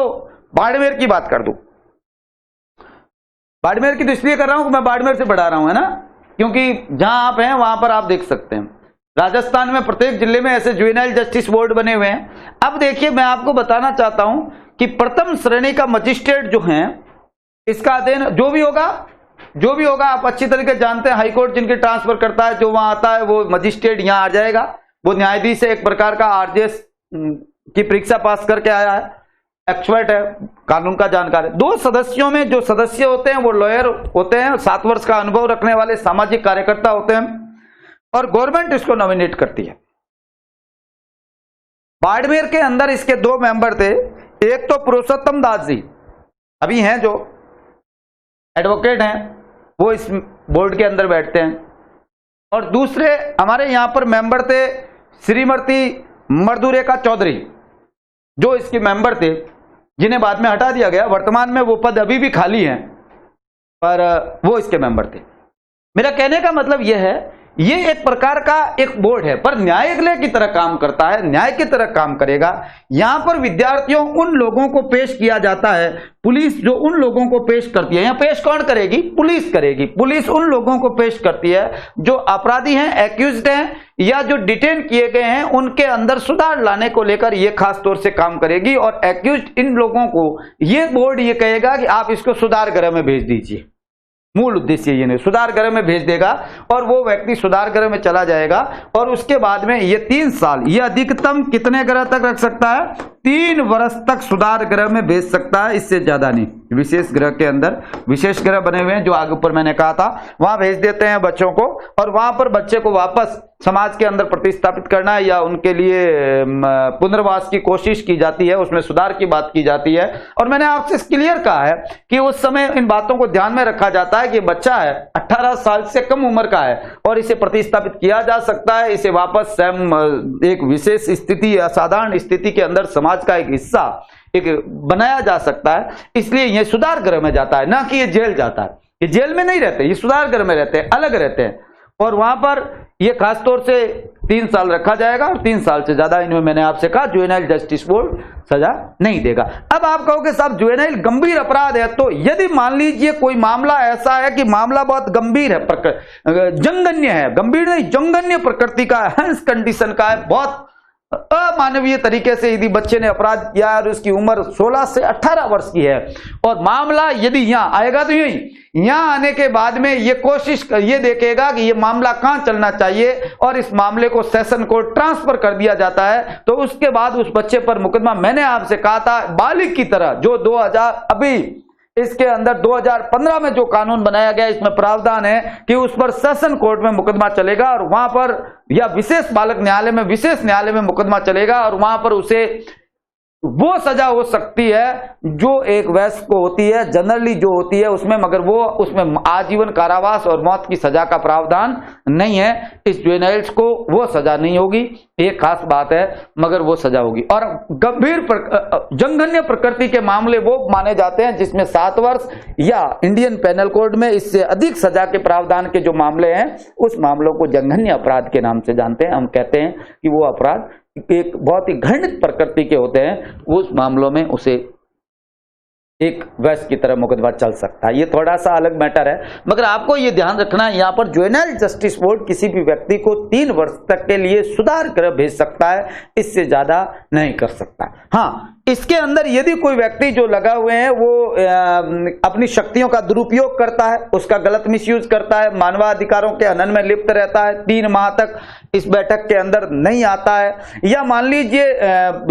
बाड़मेर की बात कर दूं, बाड़मेर की तो इसलिए कर रहा हूं कि मैं बाड़मेर से पढ़ा रहा हूं, है ना, क्योंकि जहां आप हैं वहां पर आप देख सकते हैं राजस्थान में प्रत्येक जिले में ऐसे जुवेनाइल जस्टिस बोर्ड बने हुए हैं। अब देखिए मैं आपको बताना चाहता हूं कि प्रथम श्रेणी का मजिस्ट्रेट जो है, इसका अध्ययन जो भी होगा आप अच्छी तरीके जानते हैं, हाईकोर्ट जिनकी ट्रांसफर करता है, जो वहां आता है वो मजिस्ट्रेट यहां आ जाएगा। वो न्यायाधीश है, एक प्रकार का आरजेएस की परीक्षा पास करके आया है, एक्सपर्ट है, कानून का जानकार है। 2 सदस्यों में जो सदस्य होते हैं वो लॉयर होते हैं, 7 वर्ष का अनुभव रखने वाले सामाजिक कार्यकर्ता होते हैं, और गवर्नमेंट इसको नॉमिनेट करती है। बाड़मेर के अंदर इसके 2 मेंबर थे, एक तो पुरुषोत्तम दास जी अभी हैं जो एडवोकेट हैं, वो इस बोर्ड के अंदर बैठते हैं, और दूसरे हमारे यहां पर मेंबर थे श्रीमती मर्दुरेखा चौधरी, जो इसके मेंबर थे, जिन्हें बाद में हटा दिया गया। वर्तमान में वो पद अभी भी खाली हैं, पर वो इसके मेंबर थे। मेरा कहने का मतलब यह है, ये एक प्रकार का एक बोर्ड है, पर न्यायालय की तरह काम करता है, न्याय की तरह काम करेगा। यहां पर विद्यार्थियों उन लोगों को पेश किया जाता है, पुलिस जो उन लोगों को पेश करती है, यहां पेश कौन करेगी? पुलिस करेगी। पुलिस उन लोगों को पेश करती है जो अपराधी हैं, एक्यूज्ड हैं, या जो डिटेन किए गए हैं, उनके अंदर सुधार लाने को लेकर ये खास तौर से काम करेगी। और एक्यूज्ड इन लोगों को ये बोर्ड ये कहेगा कि आप इसको सुधार गृह में भेज दीजिए। मूल उद्देश्य ये नहीं, सुधार गृह में भेज देगा और वो व्यक्ति सुधार गृह में चला जाएगा, और उसके बाद में ये 3 साल, ये अधिकतम कितने गृह तक रख सकता है? 3 वर्ष तक सुधार गृह में भेज सकता है, इससे ज्यादा नहीं। विशेष गृह के अंदर विशेष गृह बने हुए हैं, जो आगे ऊपर मैंने कहा था, वहां भेज देते हैं बच्चों को, और वहां पर बच्चे को वापस समाज के अंदर प्रतिस्थापित करना है, या उनके लिए पुनर्वास की कोशिश की जाती है, उसमें सुधार की बात की जाती है। और मैंने आपसे क्लियर कहा है कि उस समय इन बातों को ध्यान में रखा जाता है कि बच्चा है 18 साल से कम उम्र का है, और इसे प्रतिस्थापित किया जा सकता है, इसे वापस एक विशेष स्थिति, असाधारण स्थिति के अंदर समाज का एक हिस्सा एक बनाया जा सकता है। इसलिए ये सुधार गृह में जाता है, ना कि ये जेल जाता है। ये जेल में नहीं रहते, ये सुधार गृह में रहते हैं, अलग रहते हैं, और वहां पर ये खास तौर से 3 साल रखा जाएगा, और 3 साल से ज्यादा इनमें मैंने आपसे कहा जुवेनाइल जस्टिस बोर्ड सजा नहीं देगा। अब आप कहोगे साहब जुवेनाइल गंभीर अपराध है, तो यदि मान लीजिए कोई मामला ऐसा है कि मामला बहुत गंभीर है, जंगन्य है, गंभीर नहीं जंगन्य प्रकृति का, हेंस कंडीशन का है, बहुत अमानवीय तरीके से यदि बच्चे ने अपराध किया और उसकी उम्र 16 से 18 वर्ष की है, और मामला यदि यहां आएगा, तो यहां आने के बाद में ये कोशिश ये देखेगा कि ये मामला कहां चलना चाहिए, और इस मामले को सेशन कोर्ट ट्रांसफर कर दिया जाता है, तो उसके बाद उस बच्चे पर मुकदमा, मैंने आपसे कहा था बालिग की तरह, जो 2000 अभी इसके अंदर 2015 में जो कानून बनाया गया, इसमें प्रावधान है कि उस पर सेशन कोर्ट में मुकदमा चलेगा, और वहां पर या विशेष बालक न्यायालय में, विशेष न्यायालय में मुकदमा चलेगा, और वहां पर उसे वो सजा हो सकती है जो एक वयस्क को होती है, जनरली जो होती है उसमें, मगर वो उसमें आजीवन कारावास और मौत की सजा का प्रावधान नहीं है। इस जुवेनाइल्स को वो सजा नहीं होगी, एक खास बात है, मगर वो सजा होगी। और गंभीर जंगन्य प्रकृति के मामले वो माने जाते हैं जिसमें 7 वर्ष या इंडियन पेनल कोड में इससे अधिक सजा के प्रावधान के जो मामले हैं, उस मामलों को जंगन्य अपराध के नाम से जानते हैं। हम कहते हैं कि वो अपराध एक बहुत ही घृणित प्रकृति के होते हैं, उस मामलों में उसे एक वैश्य की तरह मुकदमा चल सकता है। ये थोड़ा सा अलग मैटर है, मगर आपको ये ध्यान रखना है, यहाँ पर जुवेनाइल जस्टिस बोर्ड किसी भी व्यक्ति को 3 वर्ष तक के लिए सुधार गृह भेज सकता है, इससे ज्यादा नहीं कर सकता। हाँ, इसके अंदर यदि कोई व्यक्ति जो लगा हुए हैं वो अपनी शक्तियों का दुरुपयोग करता है, उसका गलत मिसयूज करता है, मानवाधिकारों के हनन में लिप्त रहता है, 3 माह तक इस बैठक के अंदर नहीं आता है, या मान लीजिए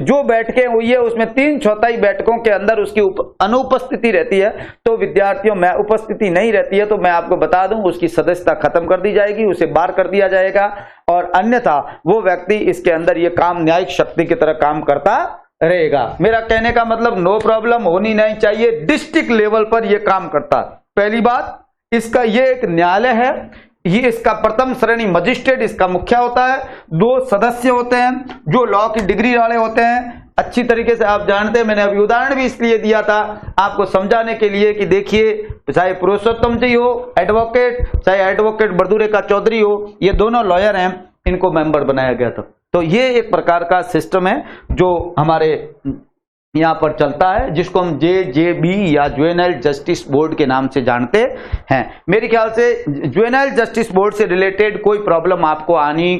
जो बैठकें हुई है उसमें 3/4 बैठकों के अंदर उसकी अनुपस्थिति रहती है, तो विद्यार्थियों में उपस्थिति नहीं रहती है, तो मैं आपको बता दूं उसकी सदस्यता खत्म कर दी जाएगी, उसे बाहर कर दिया जाएगा, और अन्यथा वो व्यक्ति इसके अंदर ये काम न्यायिक शक्ति की तरह काम करता रहेगा। मेरा कहने का मतलब नो प्रॉब्लम होनी नहीं चाहिए, डिस्ट्रिक्ट लेवल पर यह काम करता है। पहली बात, इसका ये एक न्यायालय है, ये इसका प्रथम श्रेणी मजिस्ट्रेट इसका मुखिया होता है, 2 सदस्य होते हैं जो लॉ की डिग्री वाले होते हैं। अच्छी तरीके से आप जानते हैं, मैंने अभी उदाहरण भी इसलिए दिया था आपको समझाने के लिए कि देखिए, चाहे पुरुषोत्तम जी हो एडवोकेट, चाहे एडवोकेट मर्दुरेखा चौधरी हो, ये दोनों लॉयर हैं, इनको मेंबर बनाया गया था। तो ये एक प्रकार का सिस्टम है जो हमारे यहां पर चलता है, जिसको हम JJB या जुवेनाइल जस्टिस बोर्ड के नाम से जानते हैं। मेरे ख्याल से जुवेनाइल जस्टिस बोर्ड से रिलेटेड कोई प्रॉब्लम आपको आनी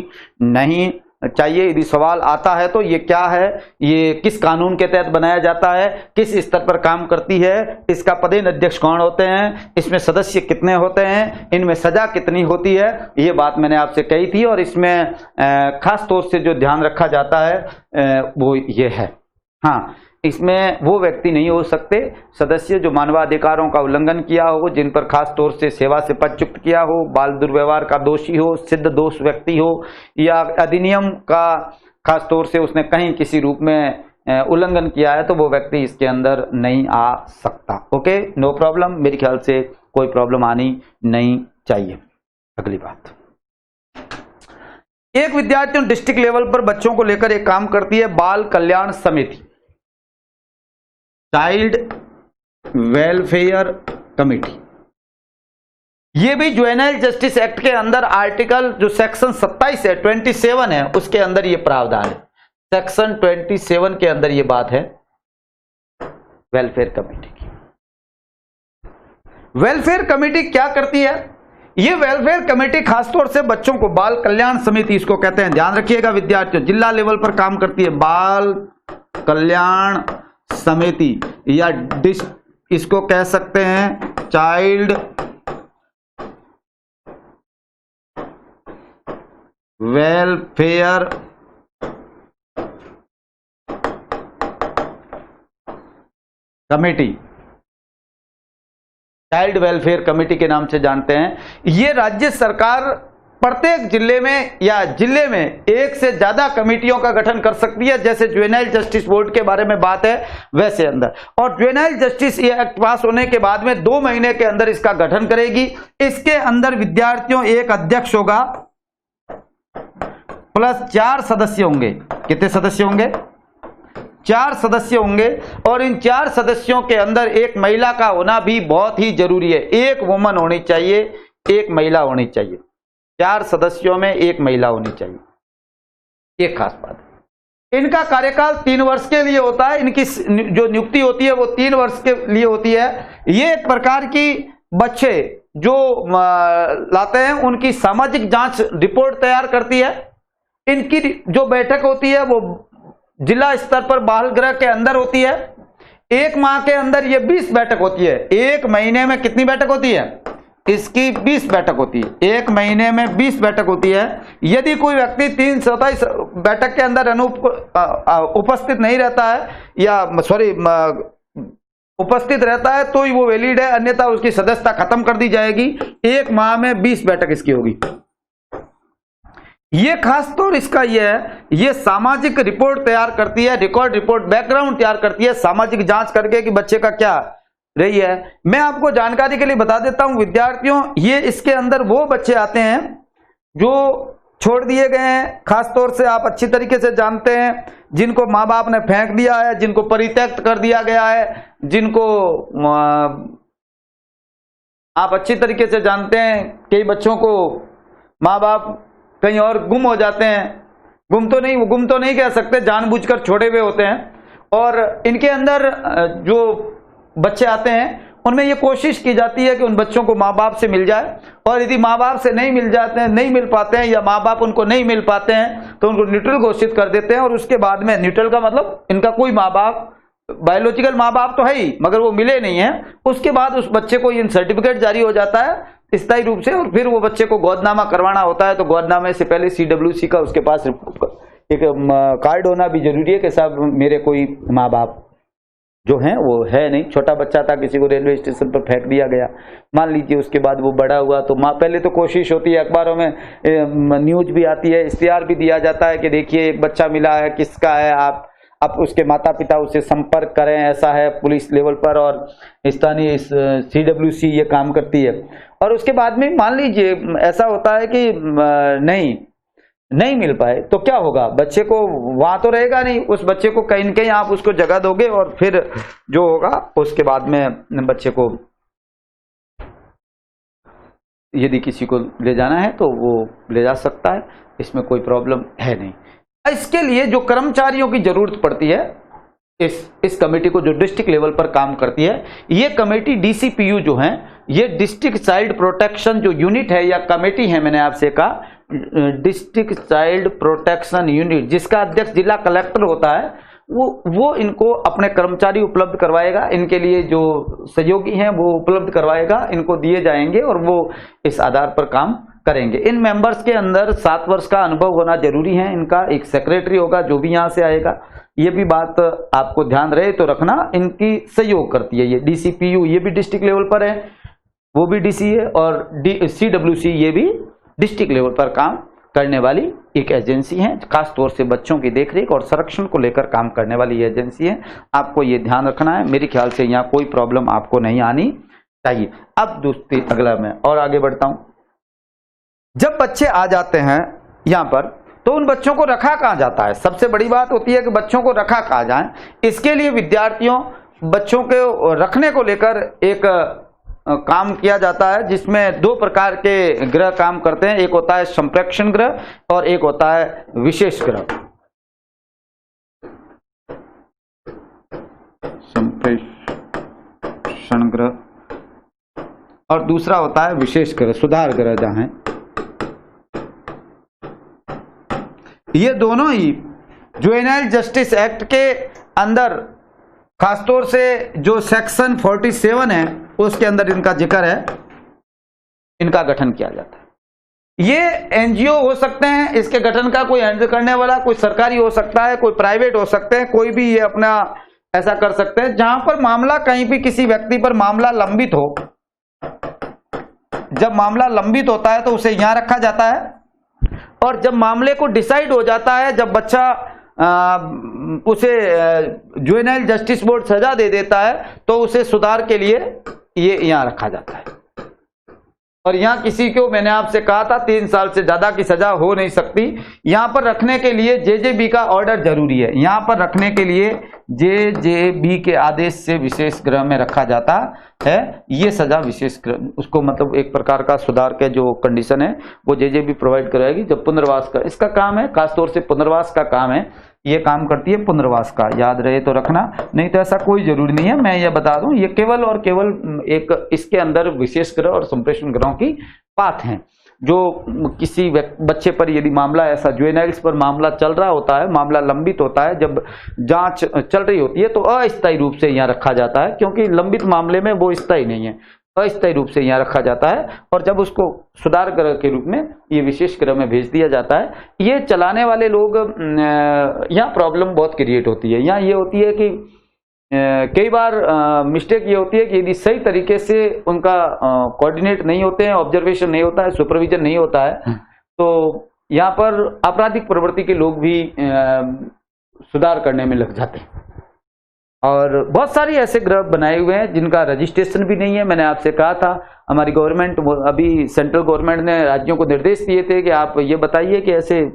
नहीं चाहिए। यदि सवाल आता है तो ये क्या है, ये किस कानून के तहत बनाया जाता है, किस स्तर पर काम करती है, इसका पदेन अध्यक्ष कौन होते हैं, इसमें सदस्य कितने होते हैं, इनमें सजा कितनी होती है, ये बात मैंने आपसे कही थी। और इसमें खास तौर से जो ध्यान रखा जाता है वो ये है, हाँ, इसमें वो व्यक्ति नहीं हो सकते सदस्य जो मानवाधिकारों का उल्लंघन किया हो, जिन पर खास तौर से सेवा से पदच्युत किया हो, बाल दुर्व्यवहार का दोषी हो, सिद्ध दोष व्यक्ति हो, या अधिनियम का खास तौर से उसने कहीं किसी रूप में उल्लंघन किया है, तो वो व्यक्ति इसके अंदर नहीं आ सकता। ओके, नो प्रॉब्लम, मेरे ख्याल से कोई प्रॉब्लम आनी नहीं चाहिए। अगली बात, एक विद्यार्थियों डिस्ट्रिक्ट लेवल पर बच्चों को लेकर एक काम करती है बाल कल्याण समिति, चाइल्ड वेलफेयर कमेटी। ये भी जुवेनाइल जस्टिस एक्ट के अंदर आर्टिकल जो सेक्शन 27 है, 27 है, उसके अंदर ये प्रावधान है। सेक्शन 27 के अंदर ये बात है वेलफेयर कमेटी की। वेलफेयर कमेटी क्या करती है? ये वेलफेयर कमेटी खासतौर से बच्चों को बाल कल्याण समिति इसको कहते हैं, ध्यान रखिएगा विद्यार्थियों, जिला लेवल पर काम करती है बाल कल्याण समिति, या इसको कह सकते हैं child welfare committee, child welfare committee के नाम से जानते हैं। ये राज्य सरकार प्रत्येक जिले में या जिले में एक से ज्यादा कमेटियों का गठन कर सकती है, जैसे जुवेनाइल जस्टिस बोर्ड के बारे में बात है वैसे अंदर। और जुवेनाइल जस्टिस ये एक्ट पास होने के बाद में 2 महीने के अंदर इसका गठन करेगी। इसके अंदर विद्यार्थियों एक अध्यक्ष होगा प्लस 4 सदस्य होंगे। कितने सदस्य होंगे? 4 सदस्य होंगे। और इन 4 सदस्यों के अंदर एक महिला का होना भी बहुत ही जरूरी है। एक वुमन होनी चाहिए, एक महिला होनी चाहिए। 4 सदस्यों में एक महिला होनी चाहिए, एक खास बात है। इनका कार्यकाल 3 वर्ष के लिए होता है। इनकी जो नियुक्ति होती है वो 3 वर्ष के लिए होती है। ये एक प्रकार की बच्चे जो लाते हैं उनकी सामाजिक जांच रिपोर्ट तैयार करती है। इनकी जो बैठक होती है वो जिला स्तर पर बाल गृह के अंदर होती है। 1 माह के अंदर ये 20 बैठक होती है। 1 महीने में कितनी बैठक होती है? इसकी 20 बैठक होती है। 1 महीने में 20 बैठक होती है। यदि कोई व्यक्ति 327 बैठक के अंदर उपस्थित नहीं रहता है या उपस्थित रहता है तो ही वो वैलिड है, अन्यथा उसकी सदस्यता खत्म कर दी जाएगी। 1 माह में 20 बैठक इसकी होगी। ये खास तौर इसका ये है, ये सामाजिक रिपोर्ट तैयार करती है, रिकॉर्ड रिपोर्ट, बैकग्राउंड तैयार करती है, सामाजिक जांच करके कि बच्चे का क्या रही है। मैं आपको जानकारी के लिए बता देता हूं विद्यार्थियों, ये इसके अंदर वो बच्चे आते हैं जो छोड़ दिए गए हैं। खास तौर से आप अच्छी तरीके से जानते हैं, जिनको माँ बाप ने फेंक दिया है, जिनको परित्यक्त कर दिया गया है, जिनको आप अच्छी तरीके से जानते हैं। कई बच्चों को माँ बाप कहीं और गुम हो जाते हैं। गुम तो नहीं कह सकते, जानबूझकर छोड़े हुए होते हैं। और इनके अंदर जो बच्चे आते हैं उनमें ये कोशिश की जाती है कि उन बच्चों को माँ बाप से मिल जाए। और यदि माँ बाप से नहीं मिल पाते हैं या माँ बाप उनको नहीं मिल पाते हैं तो उनको न्यूट्रल घोषित कर देते हैं। और उसके बाद में न्यूट्रल का मतलब इनका कोई माँ बाप, बायोलॉजिकल माँ बाप तो है ही मगर वो मिले नहीं है। उसके बाद उस बच्चे को इन सर्टिफिकेट जारी हो जाता है स्थायी रूप से, और फिर वो बच्चे को गोदनामा करवाना होता है। तो गोदनामे से पहले CWC का उसके पास एक कार्ड होना भी जरूरी है कि साहब मेरे कोई माँ बाप जो हैं वो है नहीं। छोटा बच्चा था, किसी को रेलवे स्टेशन पर फेंक दिया गया, मान लीजिए, उसके बाद वो बड़ा हुआ तो माँ, पहले तो कोशिश होती है, अखबारों में न्यूज भी आती है, इश्तिहार भी दिया जाता है कि देखिए एक बच्चा मिला है, किसका है, आप उसके माता पिता उससे संपर्क करें, ऐसा है पुलिस लेवल पर। और स्थानीय CWC ये काम करती है। और उसके बाद में मान लीजिए ऐसा होता है कि नहीं मिल पाए तो क्या होगा? बच्चे को वहां तो रहेगा नहीं, उस बच्चे को कहीं न कहीं आप उसको जगह दोगे और फिर जो होगा उसके बाद में बच्चे को यदि किसी को ले जाना है तो वो ले जा सकता है, इसमें कोई प्रॉब्लम है नहीं। इसके लिए जो कर्मचारियों की जरूरत पड़ती है, इस कमेटी को जो डिस्ट्रिक्ट लेवल पर काम करती है, ये कमेटी DCPU जो है ये डिस्ट्रिक्ट चाइल्ड प्रोटेक्शन जो यूनिट है या कमेटी है, मैंने आपसे कहा डिस्ट्रिक्ट चाइल्ड प्रोटेक्शन यूनिट, जिसका अध्यक्ष जिला कलेक्टर होता है, वो इनको अपने कर्मचारी उपलब्ध करवाएगा, इनके लिए जो सहयोगी हैं वो उपलब्ध करवाएगा, इनको दिए जाएंगे और वो इस आधार पर काम करेंगे। इन मेंबर्स के अंदर 7 वर्ष का अनुभव होना जरूरी है इनका। एक सेक्रेटरी होगा जो भी यहाँ से आएगा, ये भी बात आपको ध्यान रहे तो रखना, इनकी सहयोग करती है ये DCPU, ये भी डिस्ट्रिक्ट लेवल पर है, वो भी DC है, और CWC ये भी डिस्ट्रिक्ट लेवल पर काम करने वाली एक एजेंसी है, खास तौर से बच्चों की देखरेख और संरक्षण को लेकर काम करने वाली एजेंसी है। आपको ये ध्यान रखना है। मेरे ख्याल से यहाँ कोई प्रॉब्लम आपको नहीं आनी चाहिए। अब दूसरी अगला मैं और आगे बढ़ता हूं। जब बच्चे आ जाते हैं यहाँ पर, तो उन बच्चों को रखा कहाँ जाता है? सबसे बड़ी बात होती है कि बच्चों को रखा कहाँ जाए। इसके लिए विद्यार्थियों बच्चों को रखने को लेकर एक काम किया जाता है, जिसमें 2 प्रकार के गृह काम करते हैं। एक होता है संप्रेक्षण गृह और एक होता है विशेष गृह। संप्रेक्षण गृह और दूसरा होता है विशेष गृह, सुधार गृह जहां है। ये दोनों ही जुवेनाइल जस्टिस एक्ट के अंदर, खासतौर से जो सेक्शन 47 है उसके अंदर इनका जिक्र है, इनका गठन किया जाता है। ये NGO हो सकते हैं, इसके गठन का कोई हैंडल करने वाला, कोई सरकारी हो सकता है, कोई प्राइवेट हो सकते हैं, कोई भी ये अपना ऐसा कर सकते हैं। जहां पर मामला कहीं भी किसी व्यक्ति पर मामला लंबित हो, जब मामला लंबित होता है तो उसे यहां रखा जाता है, और जब मामले को डिसाइड हो जाता है, जब बच्चा उसे जुवेनाइल जस्टिस बोर्ड सजा दे देता है, तो उसे सुधार के लिए ये यहां रखा जाता है। और यहां किसी को, मैंने आपसे कहा था, 3 साल से ज्यादा की सजा हो नहीं सकती। यहां पर रखने के लिए JJB का ऑर्डर जरूरी है। यहां पर रखने के लिए JJB के आदेश से विशेष गृह में रखा जाता है। ये सजा विशेष गृह, उसको मतलब एक प्रकार का सुधार के जो कंडीशन है वो JJB प्रोवाइड कराएगी। जब पुनर्वास का इसका काम है, खासतौर से पुनर्वास का काम है, ये काम करती है पुनर्वास का, याद रहे तो रखना, नहीं तो ऐसा कोई जरूरी नहीं है। मैं ये बता दूं, ये केवल और केवल एक इसके अंदर विशेष गृह और संप्रेषण गृहों की बात है। जो किसी बच्चे पर यदि मामला ऐसा जुवेनाइल्स पर मामला चल रहा होता है, मामला लंबित होता है, जब जांच चल रही होती है, तो अस्थायी रूप से यहाँ रखा जाता है, क्योंकि लंबित मामले में वो स्थायी नहीं है, अस्थायी रूप से यहाँ रखा जाता है। और जब उसको सुधार गृह के रूप में ये विशेष गृह में भेज दिया जाता है। ये चलाने वाले लोग, यहाँ प्रॉब्लम बहुत क्रिएट होती है। यहाँ ये होती है कि कई बार मिस्टेक ये होती है कि यदि सही तरीके से उनका कोऑर्डिनेट नहीं होते हैं, ऑब्जर्वेशन नहीं होता है, सुपरविजन नहीं होता है, तो यहाँ पर आपराधिक प्रवृत्ति के लोग भी सुधार करने में लग जाते हैं। और बहुत सारी ऐसे गृह बनाए हुए हैं जिनका रजिस्ट्रेशन भी नहीं है। मैंने आपसे कहा था, हमारी गवर्नमेंट, अभी सेंट्रल गवर्नमेंट ने राज्यों को निर्देश दिए थे कि आप ये बताइए कि ऐसे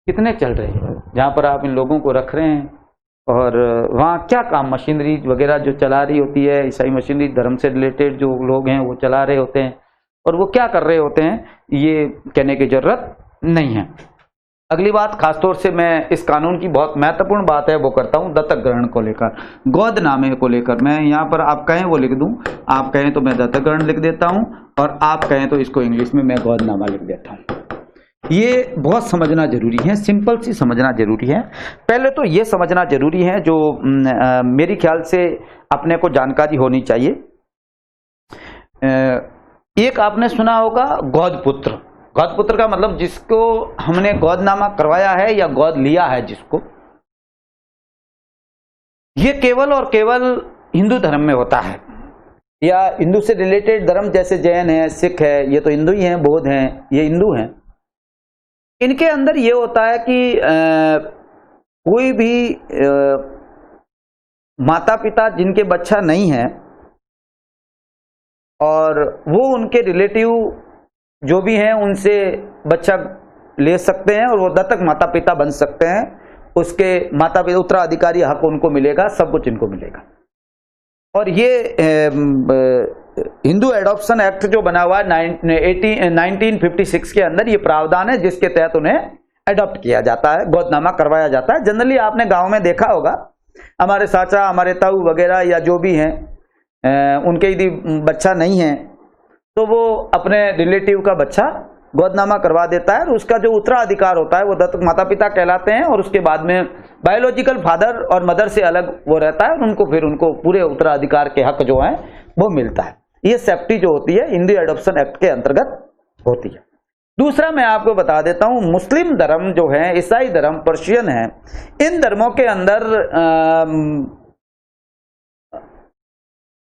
कितने चल रहे हैं जहाँ पर आप इन लोगों को रख रहे हैं, और वहाँ क्या काम, मशीनरी वगैरह जो चला रही होती है, ईसाई मशीनरी, धर्म से रिलेटेड जो लोग हैं वो चला रहे होते हैं, और वो क्या कर रहे होते हैं, ये कहने की जरूरत नहीं है। अगली बात, खासतौर से मैं इस कानून की बहुत महत्वपूर्ण बात है वो करता हूं, दत्तक ग्रहण को लेकर, गोदनामे को लेकर। मैं यहाँ पर आप कहें वो लिख दूं, आप कहें तो मैं दत्तक ग्रहण लिख देता हूं, और आप कहें तो इसको इंग्लिश में मैं गोदनामा लिख देता हूं। ये बहुत समझना जरूरी है, सिंपल सी समझना जरूरी है। पहले तो ये समझना जरूरी है, जो मेरी ख्याल से अपने को जानकारी होनी चाहिए। एक आपने सुना होगा गोदपुत्र। गोदपुत्र का मतलब जिसको हमने गोदनामा करवाया है या गोद लिया है जिसको, ये केवल और केवल हिंदू धर्म में होता है, या हिंदू से रिलेटेड धर्म जैसे जैन है, सिख है, ये तो हिंदू ही हैं, बौद्ध हैं, ये हिंदू हैं। इनके अंदर ये होता है कि कोई भी माता पिता जिनके बच्चा नहीं है और वो उनके रिलेटिव जो भी हैं उनसे बच्चा ले सकते हैं, और वो दत्तक माता पिता बन सकते हैं। उसके माता पिता उत्तराधिकारी हक उनको मिलेगा, सब कुछ इनको मिलेगा। और ये हिंदू एडॉप्शन एक्ट जो बना हुआ है 1956 के अंदर, ये प्रावधान है जिसके तहत उन्हें एडॉप्ट किया जाता है, गोदनामा करवाया जाता है। जनरली आपने गांव में देखा होगा, हमारे चाचा, हमारे ताऊ वगैरह या जो भी हैं, उनके यदि बच्चा नहीं है तो वो अपने रिलेटिव का बच्चा गोदनामा करवा देता है और उसका जो उत्तराधिकार होता है वो दत्तक माता पिता कहलाते हैं और उसके बाद में बायोलॉजिकल फादर और मदर से अलग वो रहता है और उनको फिर उनको पूरे उत्तराधिकार के हक जो है वो मिलता है। ये सेफ्टी जो होती है हिंदू एडॉप्शन एक्ट के अंतर्गत होती है। दूसरा मैं आपको बता देता हूं, मुस्लिम धर्म जो है, ईसाई धर्म, पर्शियन है, इन धर्मों के अंदर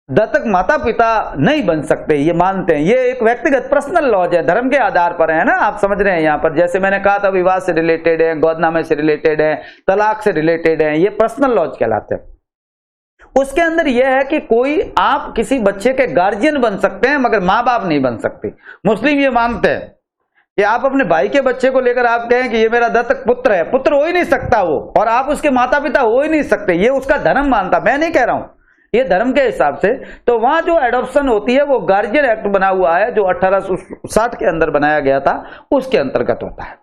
दत्तक माता पिता नहीं बन सकते, ये मानते हैं। ये एक व्यक्तिगत पर्सनल लॉज है, धर्म के आधार पर है ना, आप समझ रहे हैं। यहाँ पर जैसे मैंने कहा था विवाह से रिलेटेड है, गोदनामे से रिलेटेड है, तलाक से रिलेटेड है, ये पर्सनल लॉज कहलाते हैं। उसके अंदर यह है कि कोई आप किसी बच्चे के गार्जियन बन सकते हैं मगर माँ बाप नहीं बन सकते। मुस्लिम ये मानते हैं कि आप अपने भाई के बच्चे को लेकर आप कहें कि ये मेरा दत्तक पुत्र है, पुत्र हो ही नहीं सकता वो, और आप उसके माता पिता हो ही नहीं सकते, ये उसका धर्म मानता, मैं नहीं कह रहा हूं, ये धर्म के हिसाब से। तो वहां जो एडॉप्शन होती है वो गार्जियन एक्ट बना हुआ है जो 1860 के अंदर बनाया गया था, उसके अंतर्गत होता है।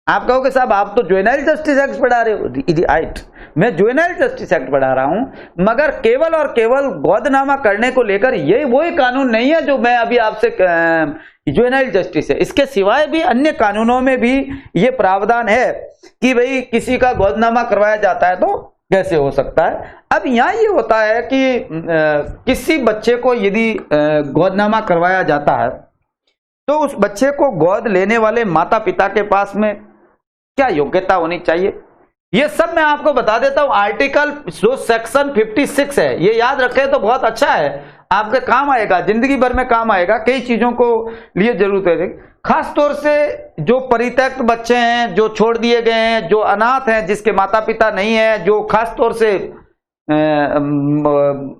आप कहोगे साहब आप तो जुवेनाइल जस्टिस एक्ट पढ़ा रहे हो। राइट, मैं जुवेनाइल जस्टिस एक्ट पढ़ा रहा हूं, मगर केवल और केवल गोदनामा करने को लेकर ये वही कानून नहीं है जो मैं अभी आपसे जुवेनाइल जस्टिस है। इसके सिवाय भी अन्य कानूनों में भी ये प्रावधान है कि भाई किसी का गोदनामा करवाया जाता है तो कैसे हो सकता है। अब यहां ये होता है कि किसी बच्चे को यदि गोदनामा करवाया जाता है तो उस बच्चे को गोद लेने वाले माता पिता के पास में क्या योग्यता होनी चाहिए, ये सब मैं आपको बता देता हूं। आर्टिकल जो सेक्शन 56 है, ये याद रखें तो बहुत अच्छा है, आपके काम आएगा, जिंदगी भर में काम आएगा, कई चीजों को लिए जरूरत है। खास तौर से जो परित्यक्त बच्चे हैं, जो छोड़ दिए गए हैं, जो अनाथ हैं, जिसके माता पिता नहीं है, जो खास तौर से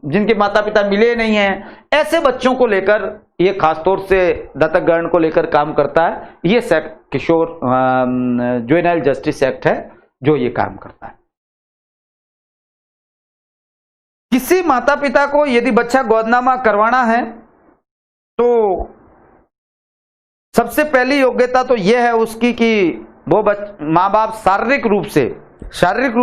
जिनके माता पिता मिले नहीं हैं, ऐसे बच्चों को लेकर ये खासतौर से दत्तक ग्रहण को लेकर काम करता है। ये सेक्ट किशोर जुवेनाइल जस्टिस एक्ट है जो ये काम करता है। किसी माता पिता को यदि बच्चा गोदनामा करवाना है तो सबसे पहली योग्यता तो यह है उसकी कि वो माँ बाप शारीरिक रूप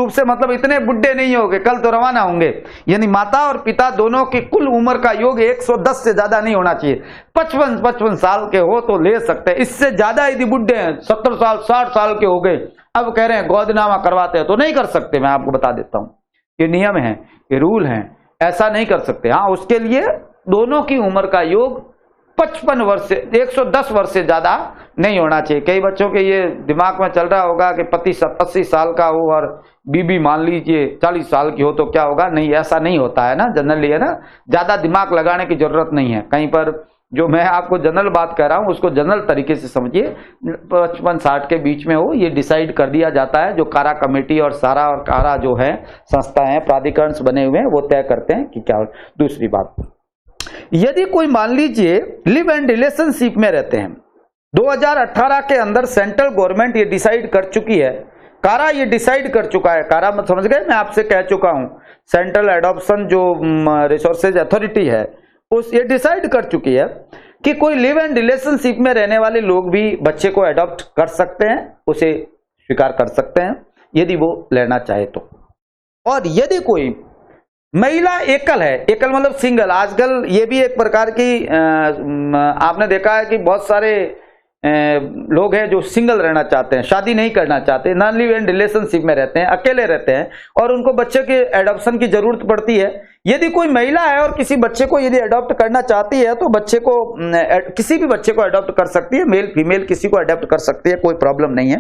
से मतलब इतने बुढ़े नहीं होंगे, कल तो रवाना होंगे, यानी माता और पिता दोनों की कुल उम्र का योग 110 से ज्यादा नहीं होना चाहिए। 55 साल के हो तो ले सकते हैं, इससे ज्यादा यदि बुढ़े हैं, 70 साल 60 साल के हो गए, अब कह रहे हैं गोदनामा करवाते हैं तो नहीं कर सकते। मैं आपको बता देता हूं, ये नियम है, ये रूल है, ऐसा नहीं कर सकते। हाँ, उसके लिए दोनों की उम्र का योग 55 वर्ष से 110 वर्ष से ज्यादा नहीं होना चाहिए। कई बच्चों के ये दिमाग में चल रहा होगा कि पति 80 साल का हो और बीबी मान लीजिए 40 साल की हो तो क्या होगा। नहीं, ऐसा नहीं होता है ना, जनरली है ना, ज्यादा दिमाग लगाने की जरूरत नहीं है। कहीं पर जो मैं आपको जनरल बात कह रहा हूं उसको जनरल तरीके से समझिए, 55-60 के बीच में हो, ये डिसाइड कर दिया जाता है। जो कारा कमेटी और सारा और कारा जो है संस्थाएं, प्राधिकरण बने हुए हैं, वो तय करते हैं कि क्या। दूसरी बात, यदि कोई मान लीजिए लिव एंड रिलेशनशिप में रहते हैं, 2018 के अंदर सेंट्रल गवर्नमेंट ये डिसाइड कर चुकी है, कारा ये डिसाइड कर चुका है, कारा मत समझ गए, मैं आपसे कह चुका हूं, सेंट्रल एडॉप्शन जो रिसोर्सेज अथॉरिटी है उस ये डिसाइड कर चुकी है कि कोई लिव एंड रिलेशनशिप में रहने वाले लोग भी बच्चे को अडॉप्ट कर सकते हैं, उसे स्वीकार कर सकते हैं यदि वो लेना चाहे तो। और यदि कोई महिला एकल है, एकल मतलब सिंगल, आजकल ये भी एक प्रकार की आपने देखा है कि बहुत सारे लोग हैं जो सिंगल रहना चाहते हैं, शादी नहीं करना चाहते, नॉन लिव एंड रिलेशनशिप में रहते हैं, अकेले रहते हैं और उनको बच्चे के एडॉप्शन की जरूरत पड़ती है। यदि कोई महिला है और किसी बच्चे को यदि अडॉप्ट करना चाहती है तो बच्चे को किसी भी बच्चे को अडॉप्ट कर सकती है, मेल फीमेल किसी को अडॉप्ट कर सकती है, कोई प्रॉब्लम नहीं है।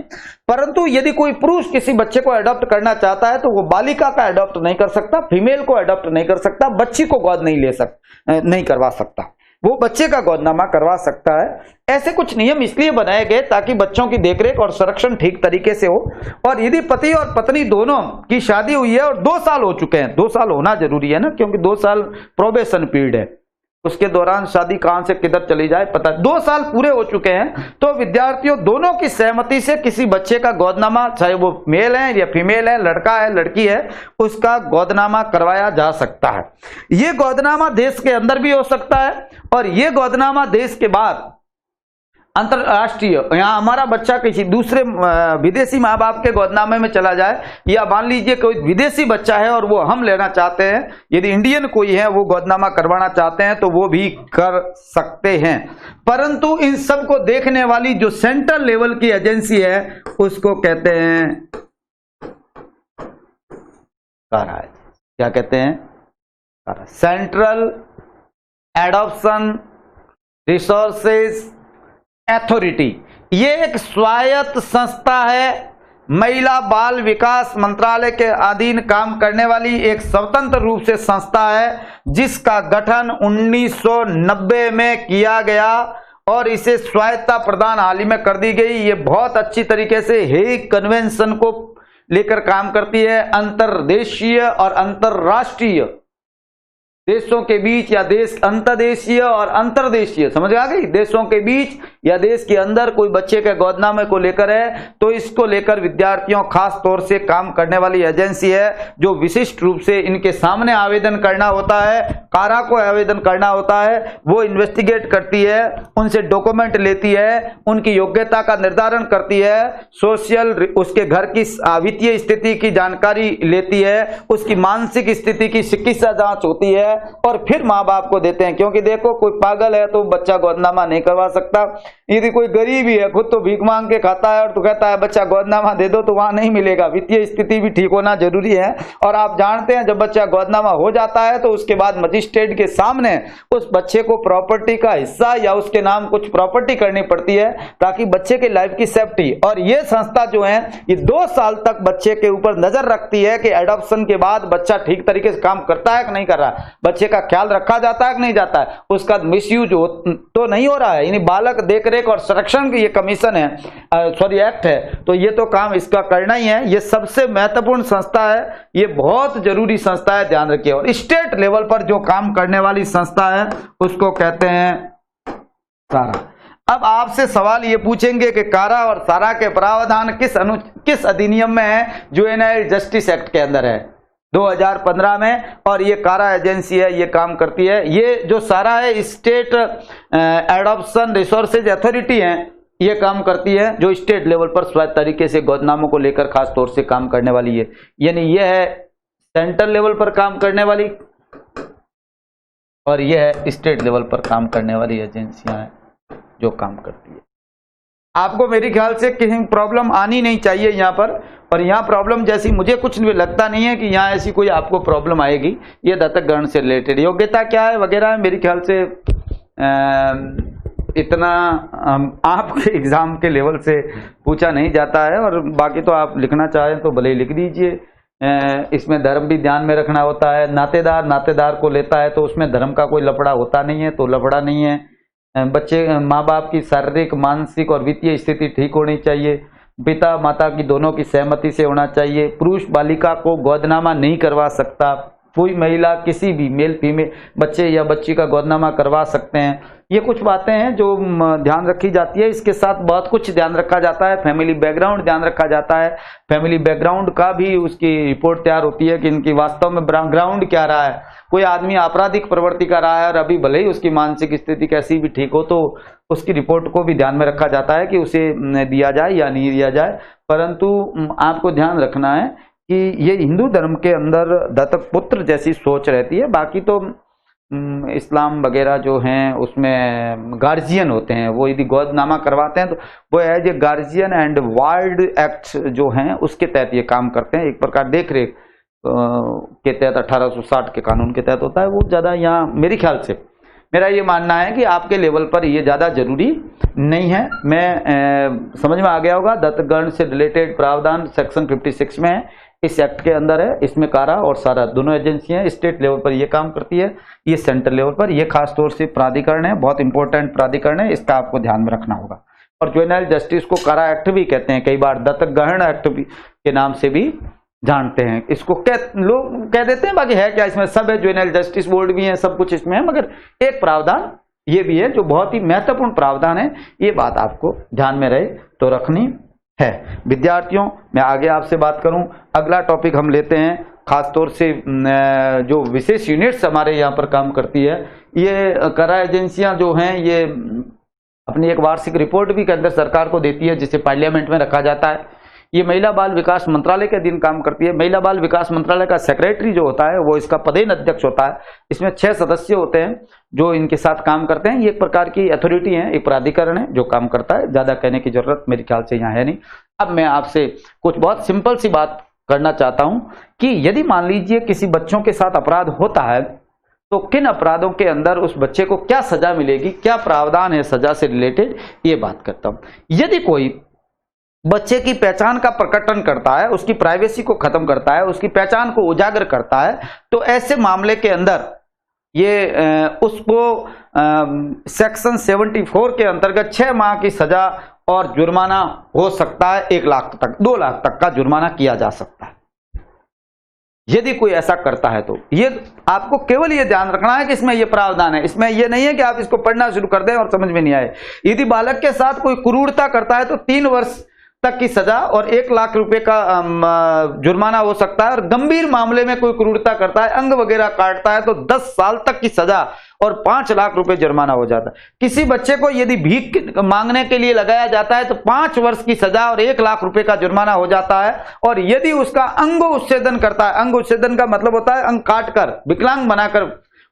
परंतु यदि कोई पुरुष किसी बच्चे को अडॉप्ट करना चाहता है तो वो बालिका का अडॉप्ट नहीं कर सकता, फीमेल को अडॉप्ट नहीं कर सकता, बच्ची को गोद नहीं करवा सकता, वो बच्चे का गोदनामा करवा सकता है। ऐसे कुछ नियम इसलिए बनाए गए ताकि बच्चों की देखरेख और संरक्षण ठीक तरीके से हो। और यदि पति और पत्नी दोनों की शादी हुई है और 2 साल हो चुके हैं, 2 साल होना जरूरी है ना, क्योंकि 2 साल प्रोबेशन पीरियड है, उसके दौरान शादी कहां से किधर चली जाए पता। 2 साल पूरे हो चुके हैं तो विद्यार्थियों दोनों की सहमति से किसी बच्चे का गोदनामा, चाहे वो मेल है या फीमेल है, लड़का है लड़की है, उसका गोदनामा करवाया जा सकता है। ये गोदनामा देश के अंदर भी हो सकता है और ये गोदनामा देश के बाहर अंतरराष्ट्रीय, यहाँ हमारा बच्चा किसी दूसरे विदेशी माँ बाप के गोदनामे में चला जाए, या मान लीजिए कोई विदेशी बच्चा है और वो हम लेना चाहते हैं, यदि इंडियन कोई है वो गोदनामा करवाना चाहते हैं तो वो भी कर सकते हैं। परंतु इन सब को देखने वाली जो सेंट्रल लेवल की एजेंसी है उसको कहते हैं कारा। क्या कहते हैं? कारा, सेंट्रल एडॉप्शन रिसोर्सेज अथॉरिटी। ये एक स्वायत्त संस्था है, महिला बाल विकास मंत्रालय के अधीन काम करने वाली एक स्वतंत्र रूप से संस्था है, जिसका गठन 1990 में किया गया और इसे स्वायत्तता प्रदान हाल ही में कर दी गई। ये बहुत अच्छी तरीके से हेग कन्वेंशन को लेकर काम करती है। अंतर्देशीय और अंतरराष्ट्रीय देशों के बीच या देश अंतर्देशीय और अंतर्देशीय, समझ आ गई, देशों के बीच या देश के अंदर कोई बच्चे के गोदनामे को लेकर है तो इसको लेकर विद्यार्थियों खास तौर से काम करने वाली एजेंसी है, जो विशिष्ट रूप से इनके सामने आवेदन करना होता है, कारा को आवेदन करना होता है, वो इन्वेस्टिगेट करती है, उनसे डॉक्यूमेंट लेती है, उनकी योग्यता का निर्धारण करती है, सोशल उसके घर की वित्तीय स्थिति की जानकारी लेती है, उसकी मानसिक स्थिति की चिकित्सा जांच होती है और फिर माँ बाप को देते हैं। क्योंकि देखो कोई पागल है तो बच्चा गोदनामा नहीं करवा सकता, यदि कोई गरीब ही है खुद तो भीख मांग के खाता है और तो कहता है बच्चा गोदनामा दे दो, तो वहां नहीं मिलेगा। वित्तीय स्थिति भी ठीक होना जरूरी है। और आप जानते हैं जब बच्चा गोदनामा हो जाता है तो उसके बाद मजिस्ट्रेट के सामने उस बच्चे को प्रॉपर्टी का हिस्सा या उसके नाम कुछ प्रॉपर्टी करनी पड़ती है, ताकि बच्चे के लाइफ की सेफ्टी। और ये संस्था जो है ये 2 साल तक बच्चे के ऊपर नजर रखती है कि एडॉप्शन के बाद बच्चा ठीक तरीके से काम करता है कि नहीं कर रहा है, बच्चे का ख्याल रखा जाता है कि नहीं जाता है, उसका मिसयूज तो नहीं हो रहा है। यानी बालक देखरेख और संरक्षण की ये कमीशन है, सॉरी एक्ट है, तो ये तो काम इसका करना ही है। ये सबसे महत्वपूर्ण संस्था है, ये बहुत जरूरी संस्था है, ध्यान रखिए। और स्टेट लेवल पर जो काम करने वाली संस्था है उसको कहते हैं कारा। अब आपसे सवाल ये पूछेंगे कि कारा और सारा के प्रावधान किस अधिनियम में है? जुवेनाइल जस्टिस एक्ट के अंदर है 2015 में, और ये कारा एजेंसी है, ये काम करती है। ये जो सारा है स्टेट एडॉप्शन रिसोर्सेज अथॉरिटी है, ये काम करती है, जो स्टेट लेवल पर स्वायत्त तरीके से गोदनामों को लेकर खास तौर से काम करने वाली है। यानी ये है सेंट्रल लेवल पर काम करने वाली और ये है स्टेट लेवल पर काम करने वाली एजेंसियां हैं जो काम करती है। आपको मेरे ख्याल से कहीं प्रॉब्लम आनी नहीं चाहिए यहाँ पर, और यहाँ प्रॉब्लम जैसी मुझे कुछ लगता नहीं है कि यहाँ ऐसी कोई आपको प्रॉब्लम आएगी। ये दत्तक ग्रहण से रिलेटेड योग्यता क्या है वगैरह है, मेरे ख्याल से इतना आपके एग्जाम के लेवल से पूछा नहीं जाता है। और बाकी तो आप लिखना चाहें तो भले ही लिख दीजिए। इसमें धर्म भी ध्यान में रखना होता है। नातेदार को लेता है तो उसमें धर्म का कोई लफड़ा होता नहीं है, तो लफड़ा नहीं है। बच्चे माँ बाप की शारीरिक, मानसिक और वित्तीय स्थिति ठीक होनी चाहिए। पिता माता की दोनों की सहमति से होना चाहिए। पुरुष बालिका को गोदनामा नहीं करवा सकता। कोई महिला किसी भी मेल फीमेल बच्चे या बच्ची का गोदनामा करवा सकते हैं। ये कुछ बातें हैं जो ध्यान रखी जाती है। इसके साथ बहुत कुछ ध्यान रखा जाता है। फैमिली बैकग्राउंड ध्यान रखा जाता है। फैमिली बैकग्राउंड का भी उसकी रिपोर्ट तैयार होती है कि इनकी वास्तव में बैकग्राउंड क्या रहा है। कोई आदमी आपराधिक प्रवृत्ति का रहा है और अभी भले ही उसकी मानसिक स्थिति कैसी भी ठीक हो, तो उसकी रिपोर्ट को भी ध्यान में रखा जाता है कि उसे दिया जाए या नहीं दिया जाए। परंतु आपको ध्यान रखना है कि ये हिंदू धर्म के अंदर दत्तक पुत्र जैसी सोच रहती है। बाकी तो इस्लाम वगैरह जो हैं उसमें गार्जियन होते हैं, वो यदि गोदनामा करवाते हैं तो वो as a guardian and ward act जो हैं उसके तहत ये काम करते हैं। एक प्रकार देख रेख के तहत 1860 के कानून के तहत होता है। वो ज़्यादा यहाँ मेरे ख्याल से मेरा ये मानना है कि आपके लेवल पर ये ज़्यादा जरूरी नहीं है। मैं समझ में आ गया होगा। दत्तक ग्रहण से रिलेटेड प्रावधान सेक्शन 56 में है, इस एक्ट के अंदर है। इसमें कारा और सारा दोनों एजेंसियां स्टेट लेवल पर ये काम करती है, ये सेंट्रल लेवल पर। ये खास तौर से प्राधिकरण है, बहुत इंपॉर्टेंट प्राधिकरण है, इसका आपको ध्यान में रखना होगा। और जुवेनाइल जस्टिस को कारा एक्ट भी कहते हैं, कई बार दत्तक ग्रहण एक्ट के नाम से भी जानते हैं। इसको लोग कह देते हैं, बाकी है क्या इसमें सब है। जुवेनाइल जस्टिस बोर्ड भी है, सब कुछ इसमें है, मगर एक प्रावधान ये भी है जो बहुत ही महत्वपूर्ण प्रावधान है। ये बात आपको ध्यान में रहे तो रखनी है। विद्यार्थियों, मैं आगे आपसे बात करूं, अगला टॉपिक हम लेते हैं। खास तौर से जो विशेष यूनिट्स हमारे यहाँ पर काम करती है, ये कारा एजेंसियां जो हैं ये अपनी एक वार्षिक रिपोर्ट भी केंद्र सरकार को देती है, जिसे पार्लियामेंट में रखा जाता है। ये महिला बाल विकास मंत्रालय के अधीन काम करती है। महिला बाल विकास मंत्रालय का सेक्रेटरी जो होता है वो इसका पदेन अध्यक्ष होता है। इसमें 6 सदस्य होते हैं जो इनके साथ काम करते हैं। ये एक प्रकार की अथॉरिटी है, एक प्राधिकरण है जो काम करता है। ज्यादा कहने की जरूरत मेरे ख्याल से यहाँ है नहीं। अब मैं आपसे कुछ बहुत सिंपल सी बात करना चाहता हूं कि यदि मान लीजिए किसी बच्चों के साथ अपराध होता है तो किन अपराधों के अंदर उस बच्चे को क्या सजा मिलेगी, क्या प्रावधान है सजा से रिलेटेड, ये बात करता हूं। यदि कोई बच्चे की पहचान का प्रकटन करता है, उसकी प्राइवेसी को खत्म करता है, उसकी पहचान को उजागर करता है, तो ऐसे मामले के अंदर ये उसको सेक्शन 74 के अंतर्गत 6 माह की सजा और जुर्माना हो सकता है। 1 लाख तक 2 लाख तक का जुर्माना किया जा सकता है यदि कोई ऐसा करता है। तो ये आपको केवल ये ध्यान रखना है कि इसमें ये प्रावधान है। इसमें ये नहीं है कि आप इसको पढ़ना शुरू कर दें और समझ में नहीं आए। यदि बालक के साथ कोई क्रूरता करता है तो 3 वर्ष तक की सजा और 1 लाख रुपए का जुर्माना हो सकता है। और गंभीर मामले में कोई क्रूरता करता है, अंग वगैरह काटता है, तो 10 साल तक की सजा और 5 लाख रुपए जुर्माना हो जाता है। किसी बच्चे को यदि भीख मांगने के लिए लगाया जाता है तो 5 वर्ष की सजा और 1 लाख रुपए का जुर्माना हो जाता है। और यदि उसका अंग उच्छेदन करता है, अंग उच्छेदन का मतलब होता है अंग काटकर विकलांग बनाकर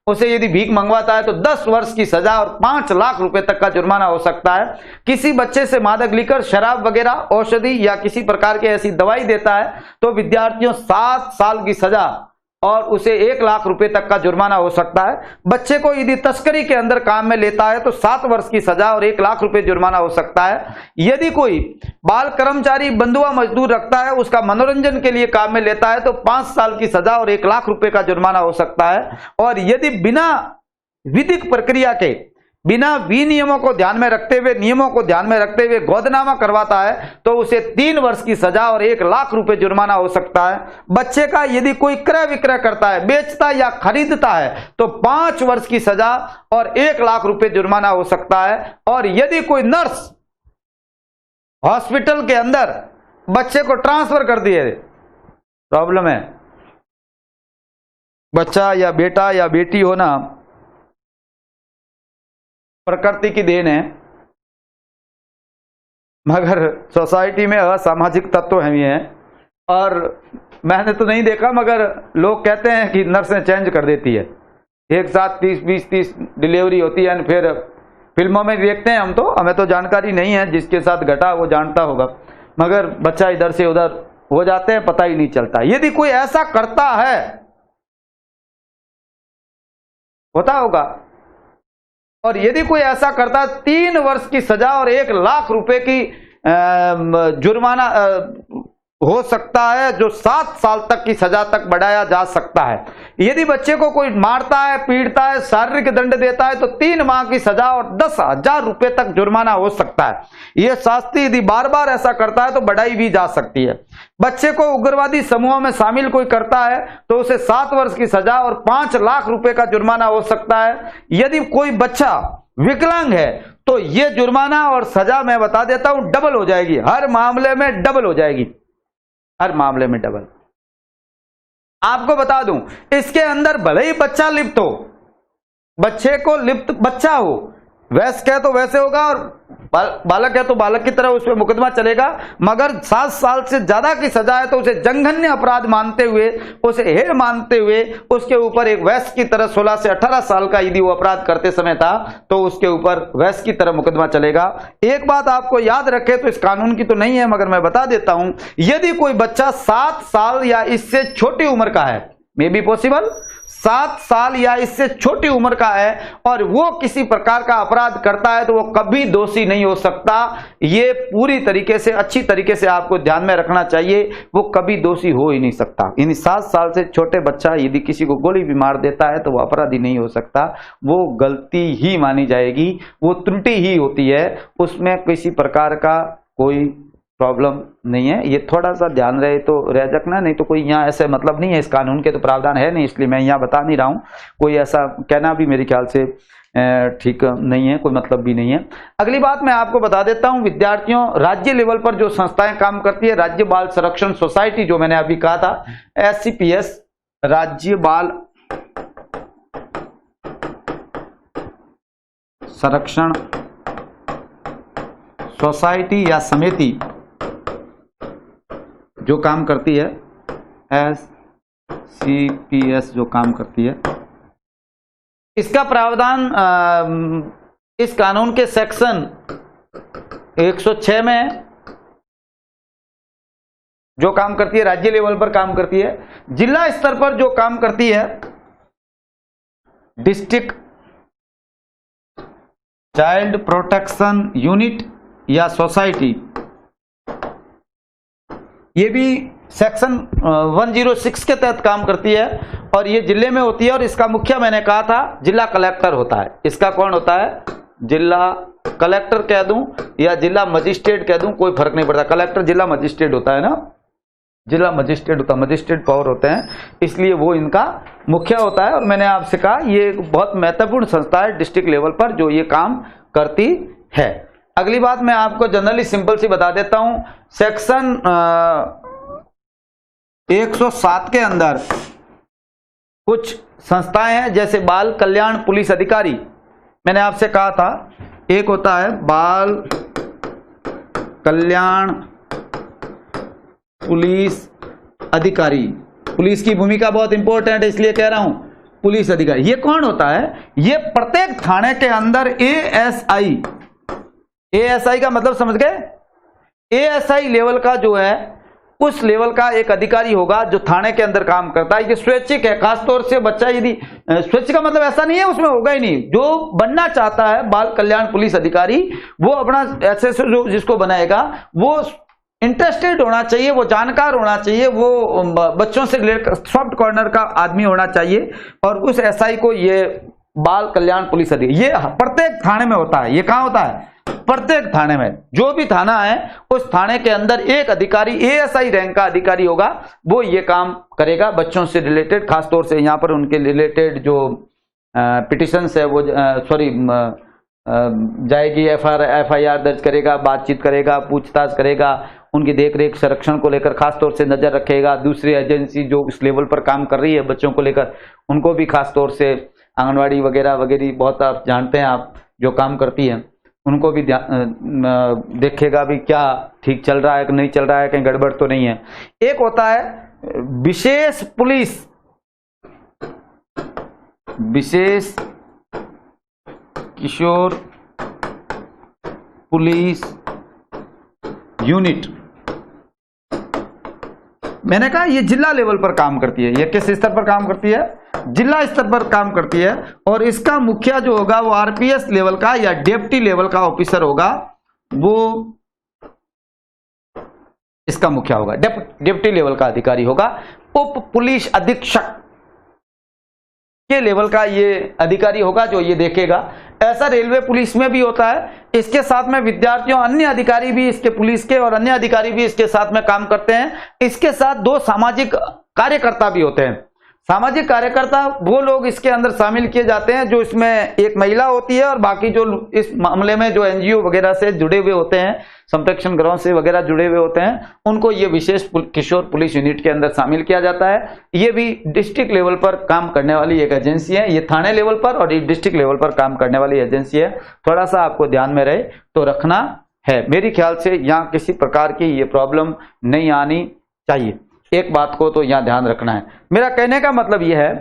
उसे यदि भीख मंगवाता है तो 10 वर्ष की सजा और 5 लाख रुपए तक का जुर्माना हो सकता है। किसी बच्चे से मादक लिकर शराब वगैरह, औषधि या किसी प्रकार की ऐसी दवाई देता है तो विद्यार्थियों 7 साल की सजा और उसे 1 लाख रुपए तक का जुर्माना हो सकता है। बच्चे को यदि तस्करी के अंदर काम में लेता है तो 7 वर्ष की सजा और 1 लाख रुपए जुर्माना हो सकता है। यदि कोई बाल कर्मचारी बंधुआ मजदूर रखता है, उसका मनोरंजन के लिए काम में लेता है तो 5 साल की सजा और 1 लाख रुपए का जुर्माना हो सकता है। और यदि बिना विधिक प्रक्रिया के, बिना विनियमों को ध्यान में रखते हुए, नियमों को ध्यान में रखते हुए गोदनामा करवाता है तो उसे 3 वर्ष की सजा और 1 लाख रुपए जुर्माना हो सकता है। बच्चे का यदि कोई क्रय विक्रय करता है, बेचता या खरीदता है तो 5 वर्ष की सजा और 1 लाख रुपए जुर्माना हो सकता है। और यदि कोई नर्स हॉस्पिटल के अंदर बच्चे को ट्रांसफर कर दिए, प्रॉब्लम है, बच्चा या बेटा या बेटी होना प्रकृति की देन है, मगर सोसाइटी में असामाजिक तत्व हैं। और मैंने तो नहीं देखा मगर लोग कहते हैं कि नर्सें चेंज कर देती है, एक साथ 20-30 डिलीवरी होती है। फिर फिल्मों में देखते हैं हम, तो हमें तो जानकारी नहीं है, जिसके साथ घटा वो जानता होगा, मगर बच्चा इधर से उधर हो जाते हैं, पता ही नहीं चलता। यदि कोई ऐसा करता है, होता होगा, और यदि कोई ऐसा करता है 3 वर्ष की सजा और 1 लाख रुपए की जुर्माना हो सकता है, जो 7 साल तक की सजा तक बढ़ाया जा सकता है। यदि बच्चे को कोई मारता है, पीटता है, शारीरिक दंड देता है तो 3 माह की सजा और 10,000 रुपए तक जुर्माना हो सकता है। यह शास्ति यदि बार बार ऐसा करता है तो बढ़ाई भी जा सकती है। बच्चे को उग्रवादी समूहों में शामिल कोई करता है तो उसे 7 वर्ष की सजा और 5 लाख रुपए का जुर्माना हो सकता है। यदि कोई बच्चा विकलांग है तो यह जुर्माना और सजा मैं बता देता हूं डबल हो जाएगी, हर मामले में डबल हो जाएगी, हर मामले में डबल। आपको बता दूं, इसके अंदर भले ही बच्चा लिप्त हो, बच्चे को लिप्त बच्चा हो, वयस्क है तो वैसे होगा और बालक है तो बालक की तरह उस पर मुकदमा चलेगा। मगर 7 साल से ज्यादा की सजा है तो उसे जघन्य अपराध मानते हुए, उसे हेय मानते हुए उसके ऊपर एक वयस्क की तरह 16 से 18 साल का यदि वो अपराध करते समय था तो उसके ऊपर वयस्क की तरह मुकदमा चलेगा। एक बात आपको याद रखे, तो इस कानून की तो नहीं है मगर मैं बता देता हूं, यदि कोई बच्चा 7 साल या इससे छोटी उम्र का है, मे बी पॉसिबल 7 साल या इससे छोटी उम्र का है और वो किसी प्रकार का अपराध करता है तो वो कभी दोषी नहीं हो सकता। ये पूरी तरीके से, अच्छी तरीके से आपको ध्यान में रखना चाहिए, वो कभी दोषी हो ही नहीं सकता। यानी 7 साल से छोटे बच्चा यदि किसी को गोली भी मार देता है तो वो अपराधी नहीं हो सकता, वो गलती ही मानी जाएगी, वो त्रुटि ही होती है, उसमें किसी प्रकार का कोई प्रॉब्लम नहीं है। ये थोड़ा सा ध्यान रहे तो रह सकना, नहीं तो कोई यहाँ ऐसे मतलब नहीं है, इस कानून के तो प्रावधान है नहीं, इसलिए मैं यहाँ बता नहीं रहा हूँ। कोई ऐसा कहना भी मेरे ख्याल से ठीक नहीं है, कोई मतलब भी नहीं है। अगली बात मैं आपको बता देता हूँ, विद्यार्थियों, राज्य लेवल पर जो संस्थाएं काम करती है, राज्य बाल संरक्षण सोसाइटी जो मैंने अभी कहा था, SCPS राज्य बाल संरक्षण सोसाइटी या समिति जो काम करती है, SCPS जो काम करती है, इसका प्रावधान इस कानून के सेक्शन 106 में है। जो काम करती है राज्य लेवल पर काम करती है। जिला स्तर पर जो काम करती है डिस्ट्रिक्ट चाइल्ड प्रोटेक्शन यूनिट या सोसाइटी, ये भी सेक्शन 106 के तहत काम करती है और ये जिले में होती है और इसका मुखिया मैंने कहा था जिला कलेक्टर होता है। इसका कौन होता है? जिला कलेक्टर कह दूं या जिला मजिस्ट्रेट कह दूं, कोई फर्क नहीं पड़ता। कलेक्टर जिला मजिस्ट्रेट होता है ना, जिला मजिस्ट्रेट होता है, मजिस्ट्रेट पावर होते हैं, इसलिए वो इनका मुखिया होता है। और मैंने आपसे कहा ये बहुत महत्वपूर्ण संस्था है डिस्ट्रिक्ट लेवल पर जो ये काम करती है। अगली बात मैं आपको जनरली सिंपल सी बता देता हूं। सेक्शन 107 के अंदर कुछ संस्थाएं हैं जैसे बाल कल्याण पुलिस अधिकारी। मैंने आपसे कहा था एक होता है बाल कल्याण पुलिस अधिकारी। पुलिस की भूमिका बहुत इंपॉर्टेंट है इसलिए कह रहा हूं पुलिस अधिकारी। ये कौन होता है? ये प्रत्येक थाने के अंदर एएसआई, एएसआई का मतलब समझ गए? एएसआई लेवल का जो है उस लेवल का एक अधिकारी होगा जो थाने के अंदर काम करता है। ये स्वैच्छिक है, खासतौर से बच्चा यदि स्वैच्छिक का मतलब ऐसा नहीं है उसमें होगा ही नहीं। जो बनना चाहता है बाल कल्याण पुलिस अधिकारी वो अपना ऐसे जो जिसको बनाएगा वो इंटरेस्टेड होना चाहिए, वो जानकार होना चाहिए, वो बच्चों से रिलेटेड सॉफ्ट कॉर्नर का आदमी होना चाहिए। और उस एसआई को ये बाल कल्याण पुलिस अधिकारी ये प्रत्येक थाने में होता है। ये कहां होता है? प्रत्येक थाने में। जो भी थाना है उस थाने के अंदर एक अधिकारी एएसआई रैंक का अधिकारी होगा, वो ये काम करेगा बच्चों से रिलेटेड। खासतौर से यहाँ पर उनके रिलेटेड जो पिटिशंस है वो जाएगी, एफआईआर दर्ज करेगा, बातचीत करेगा, पूछताछ करेगा, उनकी देखरेख संरक्षण को लेकर खासतौर से नजर रखेगा। दूसरी एजेंसी जो इस लेवल पर काम कर रही है बच्चों को लेकर उनको भी खासतौर से आंगनवाड़ी वगैरह वगैरह बहुत आप जानते हैं आप जो काम करती है उनको भी देखेगा भी क्या ठीक चल रहा है कि नहीं चल रहा है, कहीं गड़बड़ तो नहीं है। एक होता है विशेष पुलिस, विशेष किशोर पुलिस यूनिट। मैंने कहा ये जिला लेवल पर काम करती है। ये किस स्तर पर काम करती है? जिला स्तर पर काम करती है। और इसका मुखिया जो होगा वो आरपीएस लेवल का या डिप्टी लेवल का ऑफिसर होगा, वो इसका मुखिया होगा, डिप्टी लेवल का अधिकारी होगा। उप पुलिस अधीक्षक के लेवल का ये अधिकारी होगा जो ये देखेगा। ऐसा रेलवे पुलिस में भी होता है। इसके साथ में विद्यार्थियों अन्य अधिकारी भी इसके पुलिस के और अन्य अधिकारी भी इसके साथ में काम करते हैं। इसके साथ 2 सामाजिक कार्यकर्ता भी होते हैं। सामाजिक कार्यकर्ता वो लोग इसके अंदर शामिल किए जाते हैं जो इसमें एक महिला होती है और बाकी जो इस मामले में जो एनजीओ वगैरह से जुड़े हुए होते हैं, संप्रेक्षण गृहों से वगैरह जुड़े हुए होते हैं, उनको ये विशेष किशोर पुलिस यूनिट के अंदर शामिल किया जाता है। ये भी डिस्ट्रिक्ट लेवल पर काम करने वाली एक एजेंसी है। ये थाने लेवल पर और डिस्ट्रिक्ट लेवल पर काम करने वाली एजेंसी है। थोड़ा सा आपको ध्यान में रहे तो रखना है। मेरी ख्याल से यहाँ किसी प्रकार की ये प्रॉब्लम नहीं आनी चाहिए। एक बात को तो यहां ध्यान रखना है। मेरा कहने का मतलब यह है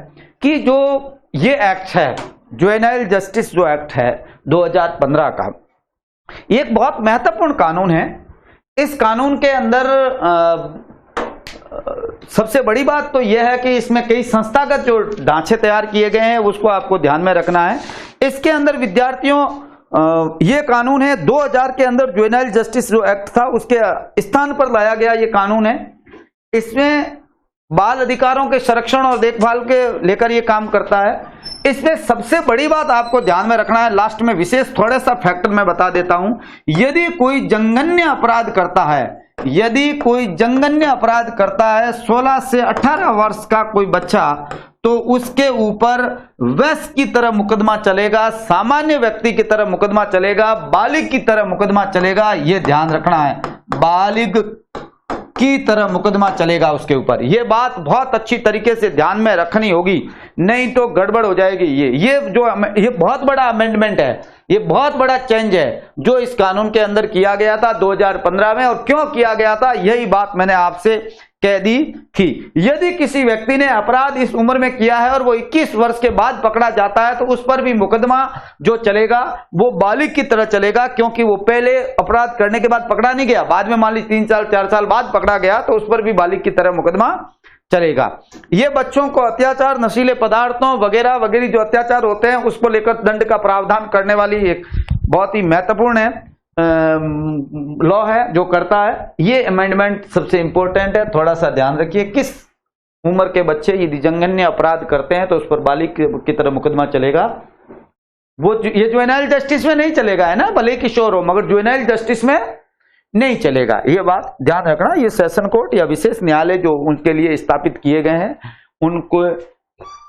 कि जो ये एक्ट है, जुवेनाइल जस्टिस जो एक्ट है 2015 का, ये एक बहुत महत्वपूर्ण कानून है। इस कानून के अंदर सबसे बड़ी बात तो यह है कि इसमें कई संस्थागत जो ढांचे तैयार किए गए हैं उसको आपको ध्यान में रखना है। इसके अंदर विद्यार्थियों ये कानून है 2000 के अंदर जुवेनाइल जस्टिस जो एक्ट था उसके स्थान पर लाया गया ये कानून है। इसमें बाल अधिकारों के संरक्षण और देखभाल के लेकर ये काम करता है। इसमें सबसे बड़ी बात आपको ध्यान में रखना है, लास्ट में विशेष थोड़ा सा फैक्टर मैं बता देता हूं। यदि कोई जघन्य अपराध करता है, यदि कोई जघन्य अपराध करता है 16 से 18 वर्ष का कोई बच्चा, तो उसके ऊपर वैश्य की तरह मुकदमा चलेगा, सामान्य व्यक्ति की तरह मुकदमा चलेगा, बालिग की तरह मुकदमा चलेगा। यह ध्यान रखना है, बालिग की तरह मुकदमा चलेगा उसके ऊपर। यह बात बहुत अच्छी तरीके से ध्यान में रखनी होगी नहीं तो गड़बड़ हो जाएगी। ये बहुत बड़ा अमेंडमेंट है, ये बहुत बड़ा चेंज है जो इस कानून के अंदर किया गया था 2015 में। और क्यों किया गया था यही बात मैंने आपसे कह दी थी। यदि किसी व्यक्ति ने अपराध इस उम्र में किया है और वो 21 वर्ष के बाद पकड़ा जाता है तो उस पर भी मुकदमा जो चलेगा वो बालिग की तरह चलेगा, क्योंकि वो पहले अपराध करने के बाद पकड़ा नहीं गया, बाद में मान लीजिए 3 साल 4 साल बाद पकड़ा गया तो उस पर भी बालिग की तरह मुकदमा चलेगा। ये बच्चों को अत्याचार, नशीले पदार्थों वगैरह वगैरह जो अत्याचार होते हैं उसको लेकर दंड का प्रावधान करने वाली एक बहुत ही महत्वपूर्ण लॉ है जो करता है। ये अमेंडमेंट सबसे इंपॉर्टेंट है, थोड़ा सा ध्यान रखिए। किस उम्र के बच्चे यदि जघन्य अपराध करते हैं तो उस पर बालिग की तरह मुकदमा चलेगा। वो ये जुवेनाइल जस्टिस में नहीं चलेगा, है ना, भले किशोर हो, मगर जुवेनाइल जस्टिस में नहीं चलेगा। ये बात ध्यान रखना। ये सेशन कोर्ट या विशेष न्यायालय जो उनके लिए स्थापित किए गए हैं उनको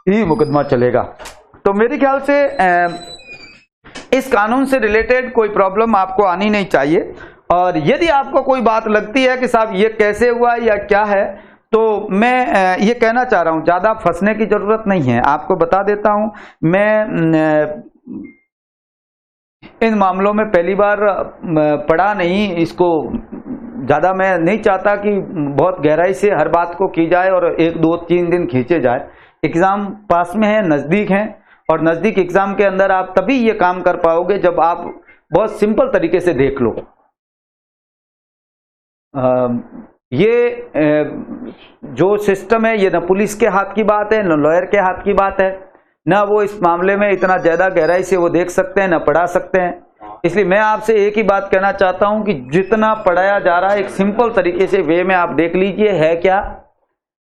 ही मुकदमा चलेगा। तो मेरे ख्याल से इस कानून से रिलेटेड कोई प्रॉब्लम आपको आनी नहीं चाहिए। और यदि आपको कोई बात लगती है कि साहब ये कैसे हुआ या क्या है, तो मैं ये कहना चाह रहा हूं ज्यादा फंसने की जरूरत नहीं है। आपको बता देता हूं, मैं इन मामलों में पहली बार पढ़ा नहीं, इसको ज्यादा मैं नहीं चाहता कि बहुत गहराई से हर बात को की जाए और 1 2 3 दिन खींचे जाए। एग्जाम पास में है, नजदीक है, और नजदीक एग्जाम के अंदर आप तभी ये काम कर पाओगे जब आप बहुत सिंपल तरीके से देख लो। ये जो सिस्टम है ये न पुलिस के हाथ की बात है, न लॉयर के हाथ की बात है, न वो इस मामले में इतना ज्यादा गहराई से वो देख सकते हैं, न पढ़ा सकते हैं। इसलिए मैं आपसे एक ही बात कहना चाहता हूं कि जितना पढ़ाया जा रहा है एक सिंपल तरीके से वे में आप देख लीजिए है क्या,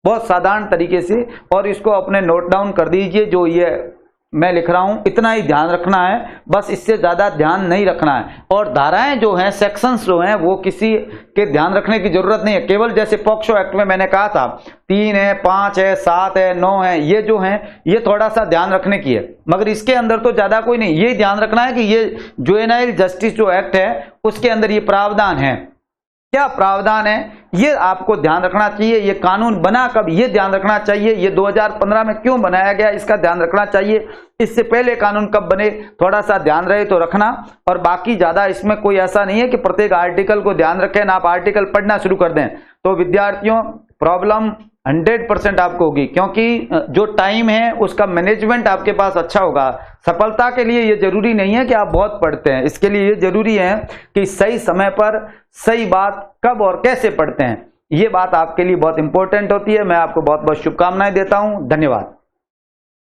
बहुत साधारण तरीके से, और इसको अपने नोट डाउन कर दीजिए। जो ये मैं लिख रहा हूं इतना ही ध्यान रखना है, बस इससे ज्यादा ध्यान नहीं रखना है। और धाराएं जो हैं, सेक्शंस जो हैं, वो किसी के ध्यान रखने की जरूरत नहीं है। केवल जैसे पॉक्सो एक्ट में मैंने कहा था 3 है, 5 है, 7 है, 9 है, ये जो हैं ये थोड़ा सा ध्यान रखने की है, मगर इसके अंदर तो ज्यादा कोई नहीं। ये ध्यान रखना है कि ये जुवेनाइल जस्टिस जो एक्ट है उसके अंदर ये प्रावधान है, क्या प्रावधान है ये आपको ध्यान रखना चाहिए। ये कानून बना कब ये ध्यान रखना चाहिए, ये 2015 में क्यों बनाया गया इसका ध्यान रखना चाहिए। इससे पहले कानून कब बने थोड़ा सा ध्यान रहे तो रखना। और बाकी ज्यादा इसमें कोई ऐसा नहीं है कि प्रत्येक आर्टिकल को ध्यान रखें ना, आप आर्टिकल पढ़ना शुरू कर दें तो विद्यार्थियों प्रॉब्लम 100% आपको होगी, क्योंकि जो टाइम है उसका मैनेजमेंट आपके पास अच्छा होगा। सफलता के लिए ये जरूरी नहीं है कि आप बहुत पढ़ते हैं, इसके लिए ये जरूरी है कि सही समय पर सही बात कब और कैसे पढ़ते हैं। ये बात आपके लिए बहुत इंपॉर्टेंट होती है। मैं आपको बहुत बहुत शुभकामनाएं देता हूं। धन्यवाद।